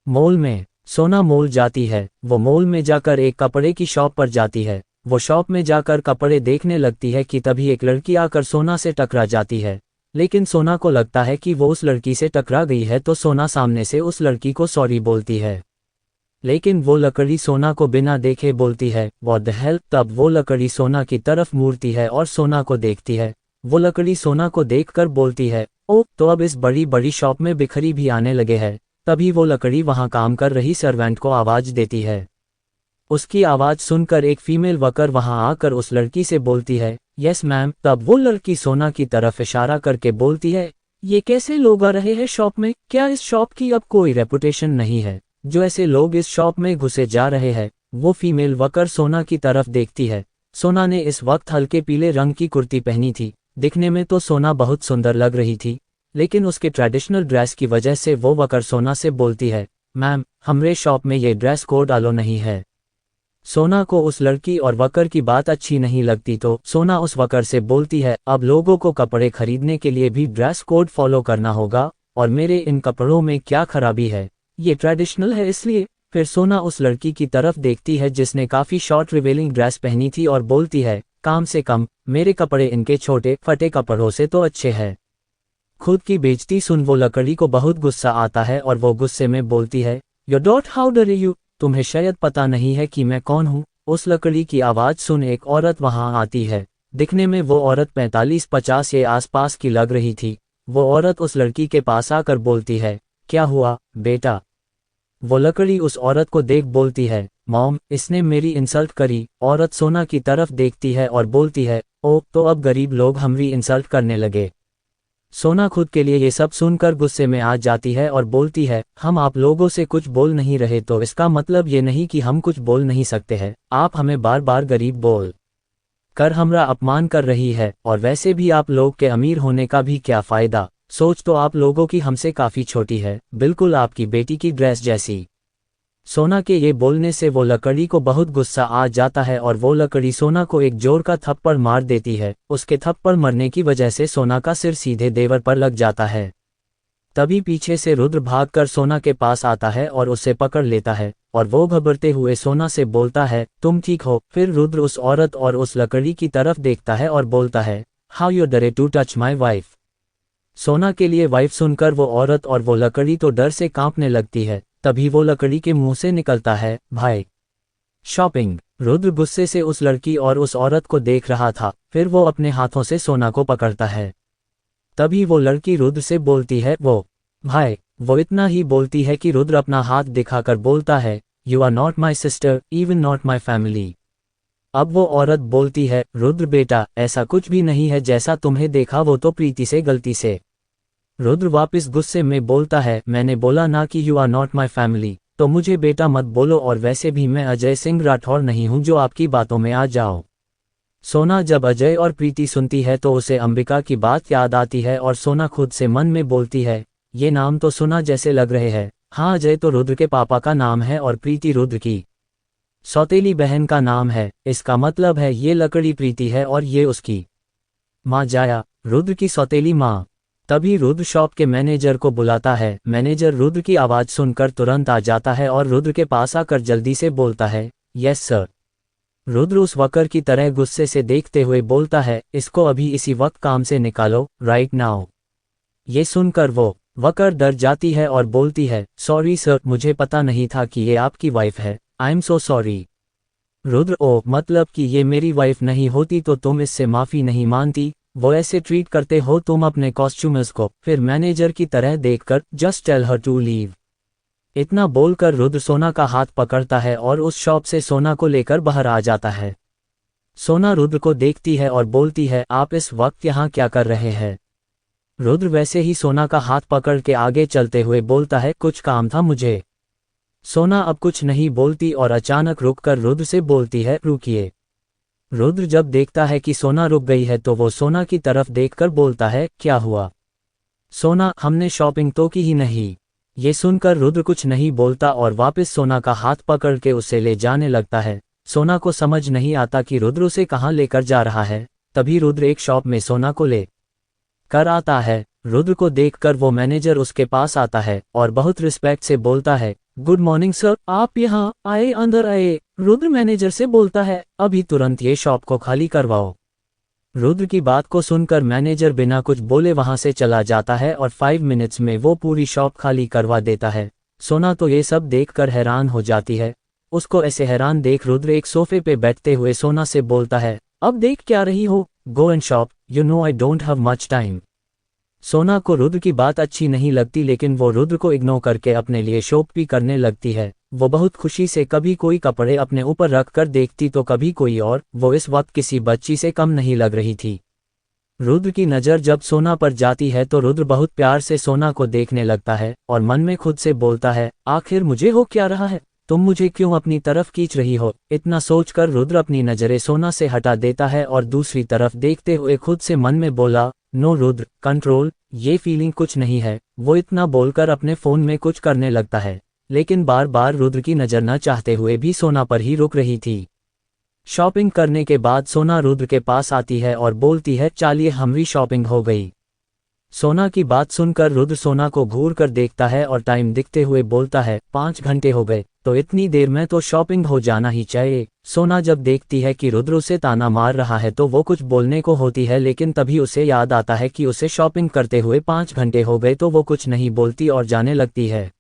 मॉल में सोना मॉल जाती है। वो मॉल में जाकर एक कपड़े की शॉप पर जाती है। वो शॉप में जाकर कपड़े देखने लगती है कि तभी एक लड़की आकर सोना से टकरा जाती है, लेकिन सोना को लगता है कि वो उस लड़की से टकरा गई है तो सोना सामने से उस लड़की को सॉरी बोलती है। लेकिन वो लकड़ी सोना को बिना देखे बोलती है व्हाट द हेल। तब वो लकड़ी सोना की तरफ मुड़ती है और सोना को देखती है। वो लकड़ी सोना को देखकर बोलती है ओ, तो अब इस बड़ी बड़ी शॉप में बिखरी भी आने लगे हैं। तभी वो लकड़ी वहां काम कर रही सर्वेंट को आवाज देती है। उसकी आवाज सुनकर एक फीमेल वर्कर वहां आकर उस लड़की से बोलती है यस मैम। तब वो लड़की सोना की तरफ इशारा करके बोलती है ये कैसे लोग आ रहे हैं शॉप में, क्या इस शॉप की अब कोई रेपुटेशन नहीं है जो ऐसे लोग इस शॉप में घुसे जा रहे हैं। वो फीमेल वर्कर सोना की तरफ देखती है। सोना ने इस वक्त हल्के पीले रंग की कुर्ती पहनी थी। दिखने में तो सोना बहुत सुंदर लग रही थी, लेकिन उसके ट्रेडिशनल ड्रेस की वजह से वो वर्कर सोना से बोलती है मैम, हमरे शॉप में ये ड्रेस कोड अलो नहीं है। सोना को उस लड़की और वर्कर की बात अच्छी नहीं लगती तो सोना उस वर्कर से बोलती है अब लोगों को कपड़े खरीदने के लिए भी ड्रेस कोड फॉलो करना होगा, और मेरे इन कपड़ों में क्या खराबी है, ये ट्रेडिशनल है इसलिए। फिर सोना उस लड़की की तरफ देखती है जिसने काफी शॉर्ट रिवेलिंग ड्रेस पहनी थी और बोलती है काम से कम मेरे कपड़े इनके छोटे फटे कपड़ों से तो अच्छे हैं। खुद की बेइज्जती सुन वो लकड़ी को बहुत गुस्सा आता है और वो गुस्से में बोलती है यू डोंट हाउ डर यू, तुम्हें शायद पता नहीं है कि मैं कौन हूँ। उस लकड़ी की आवाज सुन एक औरत वहां आती है। दिखने में वो औरत 45-50 के आसपास की लग रही थी। वो औरत उस लड़की के पास आकर बोलती है क्या हुआ बेटा। वो लकड़ी उस औरत को देख बोलती है मॉम, इसने मेरी इंसल्ट करी। औरत सोना की तरफ देखती है और बोलती है ओ, तो अब गरीब लोग हमारी इंसल्ट करने लगे। सोना खुद के लिए ये सब सुनकर गुस्से में आ जाती है और बोलती है हम आप लोगों से कुछ बोल नहीं रहे तो इसका मतलब ये नहीं कि हम कुछ बोल नहीं सकते हैं। आप हमें बार बार गरीब बोल कर हमारा अपमान कर रही है, और वैसे भी आप लोग के अमीर होने का भी क्या फ़ायदा। सोच तो आप लोगों की हमसे काफ़ी छोटी है, बिल्कुल आपकी बेटी की ड्रेस जैसी। सोना के ये बोलने से वो लकड़ी को बहुत गुस्सा आ जाता है और वो लकड़ी सोना को एक जोर का थप्पड़ मार देती है। उसके थप्पड़ मरने की वजह से सोना का सिर सीधे देवर पर लग जाता है। तभी पीछे से रुद्र भागकर सोना के पास आता है और उसे पकड़ लेता है, और वो घबराते हुए सोना से बोलता है तुम ठीक हो। फिर रुद्र उस औरत और उस लकड़ी की तरफ देखता है और बोलता है हाउ यू डरे टू टच माई वाइफ। सोना के लिए वाइफ सुनकर वो औरत और वो लकड़ी तो डर से कांपने लगती है। तभी वो लकड़ी के मुंह से निकलता है भाई शॉपिंग। रुद्र गुस्से से उस लड़की और उस औरत को देख रहा था। फिर वो अपने हाथों से सोना को पकड़ता है। तभी वो लड़की रुद्र से बोलती है वो भाई। वो इतना ही बोलती है कि रुद्र अपना हाथ दिखाकर बोलता है you are not my sister, even not my family. अब वो औरत बोलती है रुद्र बेटा, ऐसा कुछ भी नहीं है, जैसा तुम्हें देखा वो तो प्रीति से गलती से। रुद्र वापस गुस्से में बोलता है मैंने बोला ना कि you are not my family, तो मुझे बेटा मत बोलो, और वैसे भी मैं अजय सिंह राठौर नहीं हूं जो आपकी बातों में आ जाओ। सोना जब अजय और प्रीति सुनती है तो उसे अंबिका की बात याद आती है और सोना खुद से मन में बोलती है ये नाम तो सुना जैसे लग रहे हैं। हाँ, अजय तो रुद्र के पापा का नाम है और प्रीति रुद्र की सौतेली बहन का नाम है। इसका मतलब है ये लकड़ी प्रीति है और ये उसकी माँ जाया, रुद्र की सौतेली माँ। तभी रुद्र शॉप के मैनेजर को बुलाता है। मैनेजर रुद्र की आवाज़ सुनकर तुरंत आ जाता है और रुद्र के पास आकर जल्दी से बोलता है यस सर। रुद्र उस वर्कर की तरह गुस्से से देखते हुए बोलता है इसको अभी इसी वक्त काम से निकालो, राइट नाउ। ये सुनकर वो वर्कर डर जाती है और बोलती है सॉरी सर, मुझे पता नहीं था कि ये आपकी वाइफ है, I am so sorry. Rudra ओ, मतलब कि ये मेरी वाइफ नहीं होती तो तुम इससे माफ़ी नहीं मानती, वो ऐसे ट्रीट करते हो तुम अपने कॉस्ट्यूमर्स को। फिर मैनेजर की तरह देखकर just tell her to leave. इतना बोलकर रुद्र सोना का हाथ पकड़ता है और उस शॉप से सोना को लेकर बाहर आ जाता है। सोना रुद्र को देखती है और बोलती है आप इस वक्त यहाँ क्या कर रहे हैं। रुद्र वैसे ही सोना का हाथ पकड़ के आगे चलते हुए बोलता है कुछ काम था मुझे। सोना अब कुछ नहीं बोलती और अचानक रुककर रुद्र से बोलती है रुकिए। रुद्र जब देखता है कि सोना रुक गई है तो वो सोना की तरफ देखकर बोलता है क्या हुआ। सोना हमने शॉपिंग तो की ही नहीं। ये सुनकर रुद्र कुछ नहीं बोलता और वापस सोना का हाथ पकड़ के उसे ले जाने लगता है। सोना को समझ नहीं आता कि रुद्र उसे कहाँ लेकर जा रहा है। तभी रुद्र एक शॉप में सोना को ले कर आता है। रुद्र को देखकर वो मैनेजर उसके पास आता है और बहुत रिस्पेक्ट से बोलता है गुड मॉर्निंग सर, आप यहाँ आए, अंदर आए। रुद्र मैनेजर से बोलता है, अभी तुरंत ये शॉप को खाली करवाओ। रुद्र की बात को सुनकर मैनेजर बिना कुछ बोले वहां से चला जाता है और 5 मिनट्स में वो पूरी शॉप खाली करवा देता है। सोना तो ये सब देखकर हैरान हो जाती है। उसको ऐसे हैरान देख रुद्र एक सोफे पे बैठते हुए सोना से बोलता है, अब देख क्या रही हो, go and shop, you know I don't have much time. सोना को रुद्र की बात अच्छी नहीं लगती, लेकिन वो रुद्र को इग्नोर करके अपने लिए शॉप भी करने लगती है। वो बहुत खुशी से कभी कोई कपड़े अपने ऊपर रख कर देखती तो कभी कोई और, वो इस वक्त किसी बच्ची से कम नहीं लग रही थी। रुद्र की नज़र जब सोना पर जाती है तो रुद्र बहुत प्यार से सोना को देखने लगता है और मन में खुद से बोलता है, आखिर मुझे हो क्या रहा है, तुम मुझे क्यों अपनी तरफ खींच रही हो। इतना सोचकर रुद्र अपनी नज़रें सोना से हटा देता है और दूसरी तरफ देखते हुए खुद से मन में बोला, नो रुद्र, कंट्रोल, ये फीलिंग कुछ नहीं है। वो इतना बोलकर अपने फ़ोन में कुछ करने लगता है, लेकिन बार बार रुद्र की नज़र न चाहते हुए भी सोना पर ही रुक रही थी। शॉपिंग करने के बाद सोना रुद्र के पास आती है और बोलती है, चलिए हमारी शॉपिंग हो गई। सोना की बात सुनकर रुद्र सोना को घूर कर देखता है और टाइम दिखते हुए बोलता है, 5 घंटे हो गए, तो इतनी देर में तो शॉपिंग हो जाना ही चाहिए। सोना जब देखती है कि रुद्र उसे ताना मार रहा है तो वो कुछ बोलने को होती है, लेकिन तभी उसे याद आता है कि उसे शॉपिंग करते हुए 5 घंटे हो गए, तो वो कुछ नहीं बोलती और जाने लगती है।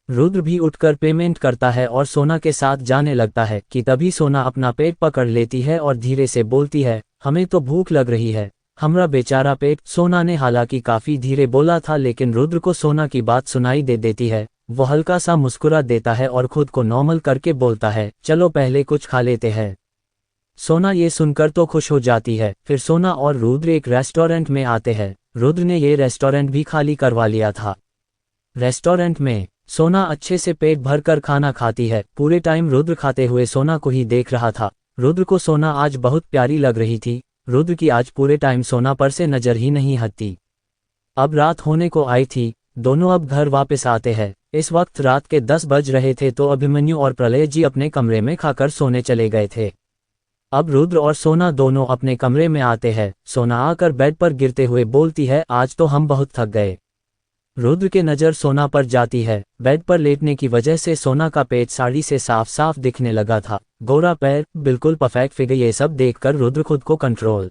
रुद्र भी उठकर पेमेंट करता है और सोना के साथ जाने लगता है कि तभी सोना अपना पेट पकड़ लेती है और धीरे से बोलती है, हमें तो भूख लग रही है, हमरा बेचारा पेट। सोना ने हालांकि काफी धीरे बोला था, लेकिन रुद्र को सोना की बात सुनाई दे देती है। वो हल्का सा मुस्कुरा देता है और खुद को नॉर्मल करके बोलता है, चलो पहले कुछ खा लेते हैं। सोना ये सुनकर तो खुश हो जाती है। फिर सोना और रुद्र एक रेस्टोरेंट में आते हैं। रुद्र ने ये रेस्टोरेंट भी खाली करवा लिया था। रेस्टोरेंट में सोना अच्छे से पेट भरकर खाना खाती है। पूरे टाइम रुद्र खाते हुए सोना को ही देख रहा था। रुद्र को सोना आज बहुत प्यारी लग रही थी। रुद्र की आज पूरे टाइम सोना पर से नजर ही नहीं हटती। अब रात होने को आई थी। दोनों अब घर वापस आते हैं। इस वक्त रात के 10 बज रहे थे, तो अभिमन्यु और प्रलय जी अपने कमरे में खाकर सोने चले गए थे। अब रुद्र और सोना दोनों अपने कमरे में आते हैं। सोना आकर बेड पर गिरते हुए बोलती है, आज तो हम बहुत थक गए। रुद्र के नज़र सोना पर जाती है। बेड पर लेटने की वजह से सोना का पेट साड़ी से साफ साफ दिखने लगा था। गोरा पैर, बिल्कुल परफेक्ट फिगर, ये सब देखकर रुद्र खुद को कंट्रोल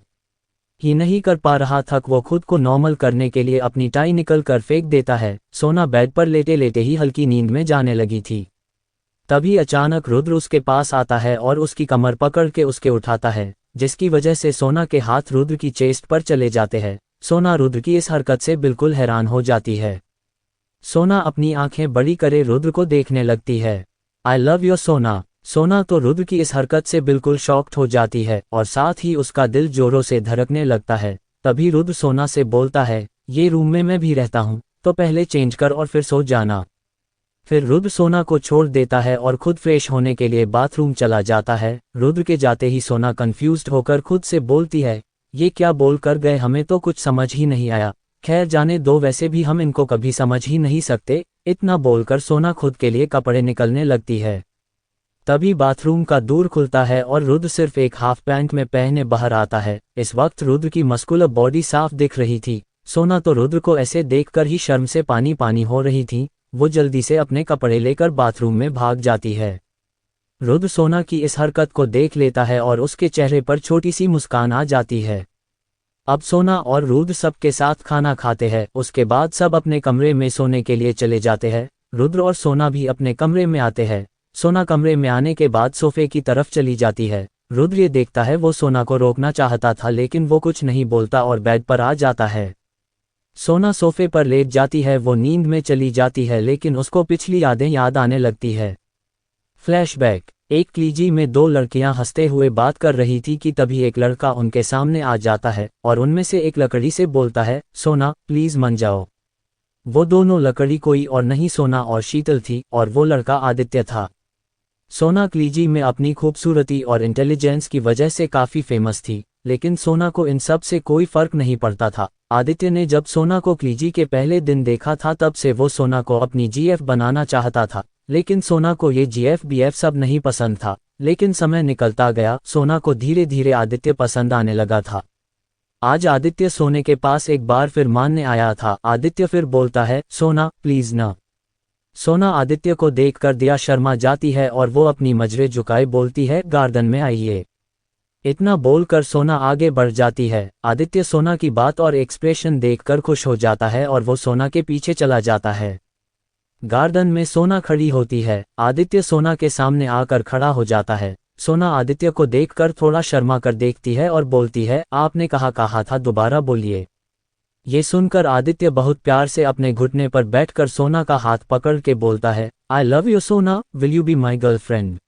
ही नहीं कर पा रहा था। वो खुद को नॉर्मल करने के लिए अपनी टाई निकल कर फेंक देता है। सोना बेड पर लेटे लेटे ही हल्की नींद में जाने लगी थी। तभी अचानक रुद्र उसके पास आता है और उसकी कमर पकड़ के उसके उठाता है, जिसकी वजह से सोना के हाथ रुद्र की चेस्ट पर चले जाते हैं। सोना रुद्र की इस हरकत से बिल्कुल हैरान हो जाती है। सोना अपनी आंखें बड़ी करे रुद्र को देखने लगती है। आई लव यू सोना। सोना तो रुद्र की इस हरकत से बिल्कुल शॉक्ड हो जाती है और साथ ही उसका दिल जोरों से धड़कने लगता है। तभी रुद्र सोना से बोलता है, ये रूम में मैं भी रहता हूँ, तो पहले चेंज कर और फिर सो जाना। फिर रुद्र सोना को छोड़ देता है और खुद फ्रेश होने के लिए बाथरूम चला जाता है। रुद्र के जाते ही सोना कंफ्यूज्ड होकर खुद से बोलती है, ये क्या बोल कर गए, हमें तो कुछ समझ ही नहीं आया। खैर जाने दो, वैसे भी हम इनको कभी समझ ही नहीं सकते। इतना बोलकर सोना खुद के लिए कपड़े निकलने लगती है। तभी बाथरूम का दूर खुलता है और रुद्र सिर्फ एक हाफ पैंट में पहने बाहर आता है। इस वक्त रुद्र की मस्कुलर बॉडी साफ दिख रही थी। सोना तो रुद्र को ऐसे देखकर ही शर्म से पानी पानी हो रही थी। वो जल्दी से अपने कपड़े लेकर बाथरूम में भाग जाती है। रुद्र सोना की इस हरकत को देख लेता है और उसके चेहरे पर छोटी सी मुस्कान आ जाती है। अब सोना और रुद्र सबके साथ खाना खाते हैं। उसके बाद सब अपने कमरे में सोने के लिए चले जाते हैं। रुद्र और सोना भी अपने कमरे में आते हैं। सोना कमरे में आने के बाद सोफे की तरफ चली जाती है। रुद्र ये देखता है, वो सोना को रोकना चाहता था लेकिन वो कुछ नहीं बोलता और बेड पर आ जाता है। सोना सोफे पर लेट जाती है। वो नींद में चली जाती है, लेकिन उसको पिछली यादें याद आने लगती है। फ्लैशबैक। एक क्लीजी में 2 लड़कियां हंसते हुए बात कर रही थी कि तभी एक लड़का उनके सामने आ जाता है और उनमें से एक लकड़ी से बोलता है, सोना प्लीज मान जाओ। वो दोनों लकड़ी कोई और नहीं सोना और शीतल थी, और वो लड़का आदित्य था। सोना क्लीजी में अपनी खूबसूरती और इंटेलिजेंस की वजह से काफ़ी फेमस थी, लेकिन सोना को इन सब से कोई फर्क नहीं पड़ता था। आदित्य ने जब सोना को क्लीजी के पहले दिन देखा था तब से वो सोना को अपनी जीएफ बनाना चाहता था, लेकिन सोना को ये जीएफ बीएफ सब नहीं पसंद था। लेकिन समय निकलता गया, सोना को धीरे धीरे आदित्य पसंद आने लगा था। आज आदित्य सोने के पास एक बार फिर मानने आया था। आदित्य फिर बोलता है, सोना प्लीज ना। सोना आदित्य को देखकर दिया शर्मा जाती है और वो अपनी मजरे झुकाए बोलती है, गार्डन में आइए। इतना बोलकर सोना आगे बढ़ जाती है। आदित्य सोना की बात और एक्सप्रेशन देखकर खुश हो जाता है और वो सोना के पीछे चला जाता है। गार्डन में सोना खड़ी होती है। आदित्य सोना के सामने आकर खड़ा हो जाता है। सोना आदित्य को देखकर थोड़ा शर्मा कर देखती है और बोलती है, आपने कहा था, दोबारा बोलिए। ये सुनकर आदित्य बहुत प्यार से अपने घुटने पर बैठकर सोना का हाथ पकड़ के बोलता है, आई लव यू सोना, will you be my girlfriend.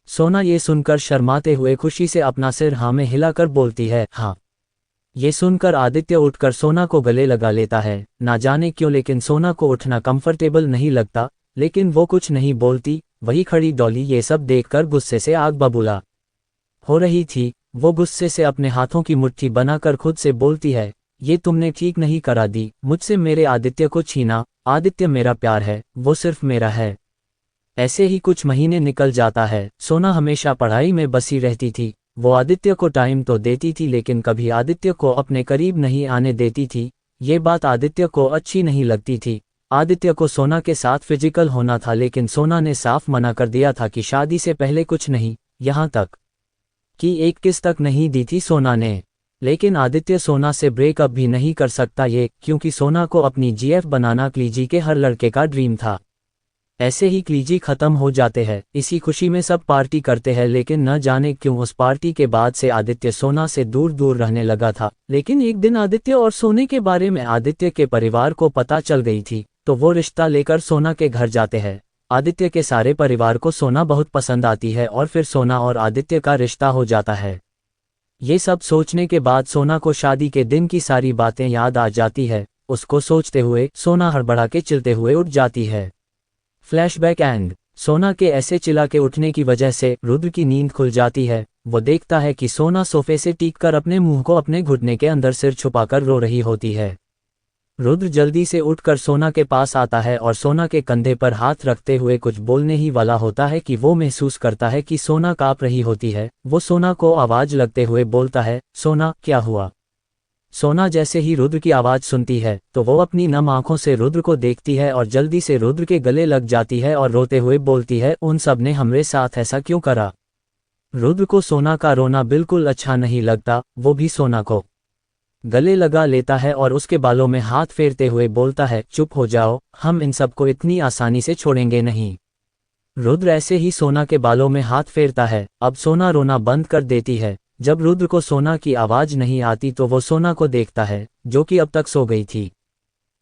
सोना ये सुनकर शर्माते हुए खुशी से अपना सिर हाँ में हिलाकर बोलती है, हाँ। ये सुनकर आदित्य उठकर सोना को गले लगा लेता है। ना जाने क्यों लेकिन सोना को उठना कंफर्टेबल नहीं लगता, लेकिन वो कुछ नहीं बोलती। वही खड़ी डॉली ये सब देखकर गुस्से से आग बबूला हो रही थी। वो गुस्से से अपने हाथों की मुट्ठी बनाकर खुद से बोलती है, ये तुमने ठीक नहीं करा दी, मुझसे मेरे आदित्य को छीना। आदित्य मेरा प्यार है, वो सिर्फ मेरा है। ऐसे ही कुछ महीने निकल जाता है। सोना हमेशा पढ़ाई में बसी रहती थी। वो आदित्य को टाइम तो देती थी लेकिन कभी आदित्य को अपने करीब नहीं आने देती थी। ये बात आदित्य को अच्छी नहीं लगती थी। आदित्य को सोना के साथ फिजिकल होना था लेकिन सोना ने साफ मना कर दिया था कि शादी से पहले कुछ नहीं, यहाँ तक कि एक किस तक नहीं दी थी सोना ने। लेकिन आदित्य सोना से ब्रेकअप भी नहीं कर सकता ये, क्योंकि सोना को अपनी जीएफ बनाना क्लीजी के हर लड़के का ड्रीम था। ऐसे ही क्लीजी खत्म हो जाते हैं। इसी खुशी में सब पार्टी करते हैं लेकिन न जाने क्यों उस पार्टी के बाद से आदित्य सोना से दूर दूर रहने लगा था। लेकिन एक दिन आदित्य और सोने के बारे में आदित्य के परिवार को पता चल गई थी, तो वो रिश्ता लेकर सोना के घर जाते हैं। आदित्य के सारे परिवार को सोना बहुत पसंद आती है और फिर सोना और आदित्य का रिश्ता हो जाता है। ये सब सोचने के बाद सोना को शादी के दिन की सारी बातें याद आ जाती है। उसको सोचते हुए सोना हड़बड़ा के चिल्लाते हुए उठ जाती है। फ्लैशबैक एंड सोना के ऐसे चिल्ला के उठने की वजह से रुद्र की नींद खुल जाती है। वो देखता है कि सोना सोफे से टीककर अपने मुंह को अपने घुटने के अंदर सिर छुपाकर रो रही होती है। रुद्र जल्दी से उठकर सोना के पास आता है और सोना के कंधे पर हाथ रखते हुए कुछ बोलने ही वाला होता है कि वो महसूस करता है कि सोना कांप रही होती है। वो सोना को आवाज लगते हुए बोलता है, सोना क्या हुआ। सोना जैसे ही रुद्र की आवाज सुनती है तो वो अपनी नम आंखों से रुद्र को देखती है और जल्दी से रुद्र के गले लग जाती है और रोते हुए बोलती है, उन सब ने हमारे साथ ऐसा क्यों करा। रुद्र को सोना का रोना बिल्कुल अच्छा नहीं लगता। वो भी सोना को गले लगा लेता है और उसके बालों में हाथ फेरते हुए बोलता है, चुप हो जाओ, हम इन सबको इतनी आसानी से छोड़ेंगे नहीं। रुद्र ऐसे ही सोना के बालों में हाथ फेरता है। अब सोना रोना बंद कर देती है। जब रुद्र को सोना की आवाज नहीं आती तो वो सोना को देखता है, जो कि अब तक सो गई थी।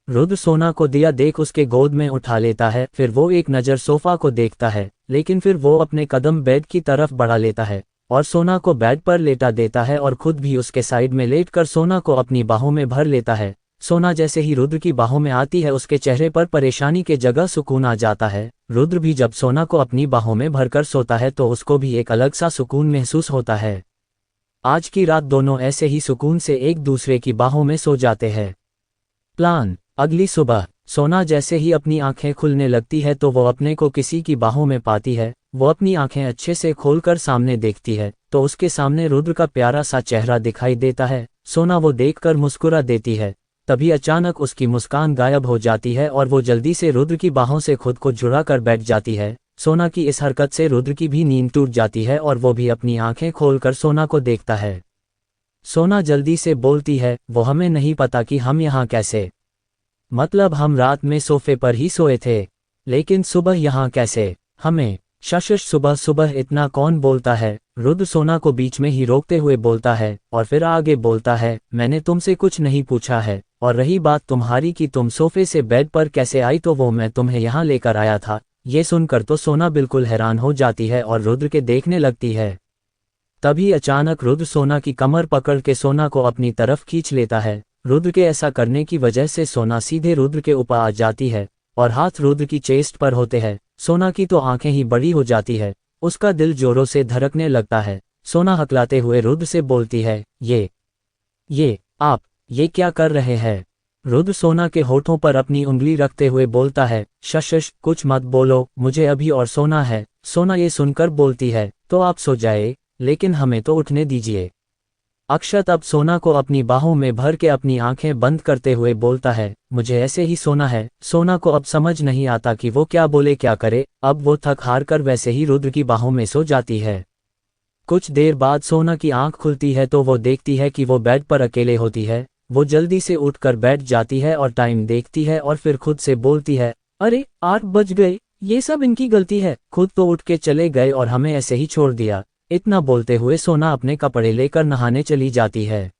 रुद्र सोना को दिया देख उसके गोद में उठा लेता है। फिर वो एक नज़र सोफा को देखता है, लेकिन फिर वो अपने कदम बेड की तरफ बढ़ा लेता है और सोना को बेड पर लेटा देता है और खुद भी उसके साइड में लेटकर सोना को अपनी बाहों में भर लेता है। सोना जैसे ही रुद्र की बाहों में आती है उसके चेहरे पर परेशानी के जगह सुकून आ जाता है। रुद्र भी जब सोना को अपनी बाहों में भरकर सोता है तो उसको भी एक अलग सा सुकून महसूस होता है। आज की रात दोनों ऐसे ही सुकून से एक दूसरे की बाहों में सो जाते हैं। प्लान। अगली सुबह सोना जैसे ही अपनी आंखें खुलने लगती है तो वो अपने को किसी की बाहों में पाती है। वो अपनी आंखें अच्छे से खोलकर सामने देखती है तो उसके सामने रुद्र का प्यारा सा चेहरा दिखाई देता है। सोना वो देखकर मुस्कुरा देती है। तभी अचानक उसकी मुस्कान गायब हो जाती है और वो जल्दी से रुद्र की बाहों से खुद को जुड़ा कर बैठ जाती है। सोना की इस हरकत से रुद्र की भी नींद टूट जाती है और वो भी अपनी आंखें खोलकर सोना को देखता है। सोना जल्दी से बोलती है, वो हमें नहीं पता कि हम यहाँ कैसे, मतलब हम रात में सोफे पर ही सोए थे, लेकिन सुबह यहाँ कैसे हमें। शशश सुबह सुबह इतना कौन बोलता है। रुद्र सोना को बीच में ही रोकते हुए बोलता है और फिर आगे बोलता है, मैंने तुमसे कुछ नहीं पूछा है, और रही बात तुम्हारी कि तुम सोफे से बेड पर कैसे आई तो वो मैं तुम्हें यहाँ लेकर आया था। ये सुनकर तो सोना बिल्कुल हैरान हो जाती है और रुद्र के देखने लगती है। तभी अचानक रुद्र सोना की कमर पकड़ के सोना को अपनी तरफ खींच लेता है। रुद्र के ऐसा करने की वजह से सोना सीधे रुद्र के ऊपर आ जाती है और हाथ रुद्र की चेस्ट पर होते हैं। सोना की तो आंखें ही बड़ी हो जाती है, उसका दिल जोरों से धड़कने लगता है। सोना हकलाते हुए रुद्र से बोलती है, आप ये क्या कर रहे हैं। रुद्र सोना के होठों पर अपनी उंगली रखते हुए बोलता है, शश कुछ मत बोलो, मुझे अभी और सोना है। सोना ये सुनकर बोलती है, तो आप सो जाए, लेकिन हमें तो उठने दीजिए। अक्षत अब सोना को अपनी बाहों में भर के अपनी आंखें बंद करते हुए बोलता है, मुझे ऐसे ही सोना है। सोना को अब समझ नहीं आता कि वो क्या बोले क्या करे, अब वो थक हार कर वैसे ही रुद्र की बाहों में सो जाती है। कुछ देर बाद सोना की आंख खुलती है तो वो देखती है कि वो बेड पर अकेले होती है। वो जल्दी से उठकर बैठ जाती है और टाइम देखती है और फिर खुद से बोलती है, अरे 8 बज गए, ये सब इनकी गलती है, खुद तो उठ के चले गए और हमें ऐसे ही छोड़ दिया। इतना बोलते हुए सोना अपने कपड़े लेकर नहाने चली जाती है।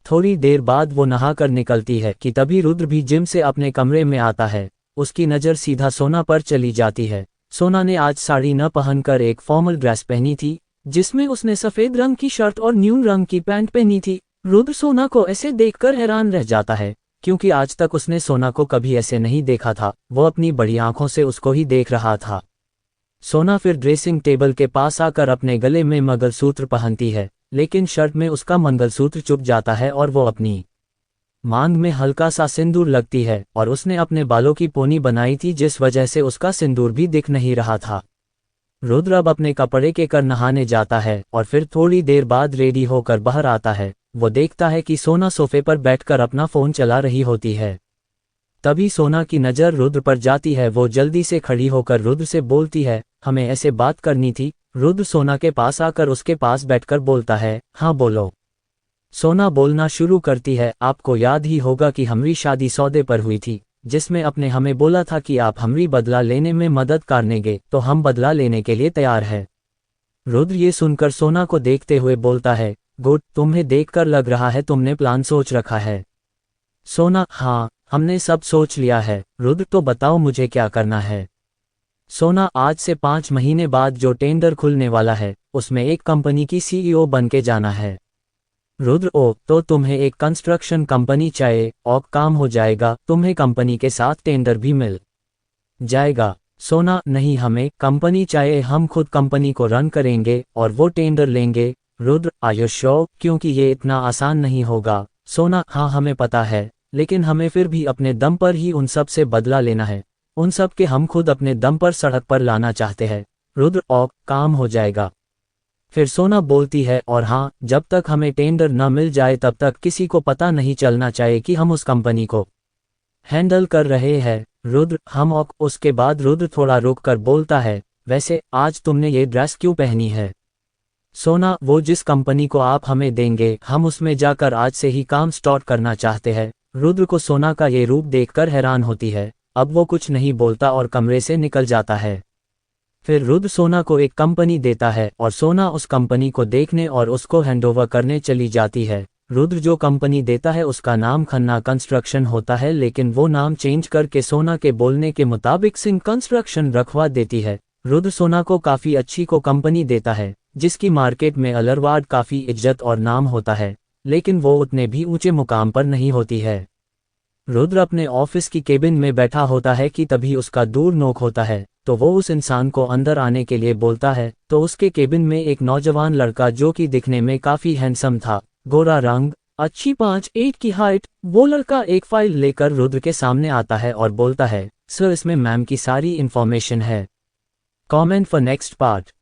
थोड़ी देर बाद वो नहाकर निकलती है कि तभी रुद्र भी जिम से अपने कमरे में आता है। उसकी नज़र सीधा सोना पर चली जाती है। सोना ने आज साड़ी न पहनकर एक फॉर्मल ड्रेस पहनी थी, जिसमें उसने सफ़ेद रंग की शर्ट और न्यून रंग की पैंट पहनी थी। रुद्र सोना को ऐसे देखकर हैरान रह जाता है, क्योंकि आज तक उसने सोना को कभी ऐसे नहीं देखा था। वो अपनी बड़ी आंखों से उसको ही देख रहा था। सोना फिर ड्रेसिंग टेबल के पास आकर अपने गले में मंगलसूत्र पहनती है, लेकिन शर्ट में उसका मंगलसूत्र चुभ जाता है और वो अपनी मांग में हल्का सा सिंदूर लगती है और उसने अपने बालों की पोनी बनाई थी, जिस वजह से उसका सिंदूर भी दिख नहीं रहा था। रुद्र अब अपने कपड़े के कर नहाने जाता है और फिर थोड़ी देर बाद रेडी होकर बाहर आता है। वो देखता है कि सोना सोफे पर बैठकर अपना फ़ोन चला रही होती है। तभी सोना की नज़र रुद्र पर जाती है। वो जल्दी से खड़ी होकर रुद्र से बोलती है, हमें ऐसे बात करनी थी। रुद्र सोना के पास आकर उसके पास बैठकर बोलता है, हाँ बोलो। सोना बोलना शुरू करती है, आपको याद ही होगा कि हमारी शादी सौदे पर हुई थी, जिसमें आपने हमें बोला था कि आप हमारी बदला लेने में मदद करेंगे, तो हम बदला लेने के लिए तैयार हैं। रुद्र ये सुनकर सोना को देखते हुए बोलता है, गुड, तुम्हें देखकर लग रहा है तुमने प्लान सोच रखा है। सोना, हाँ, हमने सब सोच लिया है। रुद्र, तो बताओ मुझे क्या करना है। सोना, आज से 5 महीने बाद जो टेंडर खुलने वाला है, उसमें एक कंपनी की सीईओ बन के जाना है। रुद्र, ओ, तो तुम्हें एक कंस्ट्रक्शन कंपनी चाहिए और काम हो जाएगा, तुम्हें कंपनी के साथ टेंडर भी मिल जाएगा। सोना, नहीं, हमें कंपनी चाहिए, हम खुद कंपनी को रन करेंगे और वो टेंडर लेंगे। रुद्र, आर श्योर, क्योंकि ये इतना आसान नहीं होगा। सोना, हाँ हमें पता है, लेकिन हमें फिर भी अपने दम पर ही उन सब से बदला लेना है। उन सब के हम खुद अपने दम पर सड़क पर लाना चाहते हैं। रुद्र, और काम हो जाएगा। फिर सोना बोलती है, और हाँ, जब तक हमें टेंडर न मिल जाए तब तक किसी को पता नहीं चलना चाहिए कि हम उस कंपनी को हैंडल कर रहे हैं। रुद्र, हम। और उसके बाद रुद्र थोड़ा रुक कर बोलता है, वैसे आज तुमने ये ड्रेस क्यों पहनी है। सोना, वो जिस कंपनी को आप हमें देंगे, हम उसमें जाकर आज से ही काम स्टार्ट करना चाहते हैं। रुद्र को सोना का ये रूप देखकर हैरान होती है। अब वो कुछ नहीं बोलता और कमरे से निकल जाता है। फिर रुद्र सोना को एक कंपनी देता है और सोना उस कंपनी को देखने और उसको हैंडओवर करने चली जाती है। रुद्र जो कंपनी देता है उसका नाम खन्ना कंस्ट्रक्शन होता है, लेकिन वो नाम चेंज करके सोना के बोलने के मुताबिक सिंह कंस्ट्रक्शन रखवा देती है। रुद्र सोना को काफ़ी अच्छी को कंपनी देता है, जिसकी मार्केट में अलरवाड काफ़ी इज्जत और नाम होता है, लेकिन वो उतने भी ऊंचे मुकाम पर नहीं होती है। रुद्र अपने ऑफिस की केबिन में बैठा होता है कि तभी उसका दूर नोक होता है, तो वो उस इंसान को अंदर आने के लिए बोलता है। तो उसके केबिन में एक नौजवान लड़का, जो कि दिखने में काफ़ी हैंडसम था, गोरा रंग, अच्छी 5'8" की हाइट, वो लड़का एक फाइल लेकर रुद्र के सामने आता है और बोलता है, सर, इसमें मैम की सारी इन्फॉर्मेशन है। Comment for next part.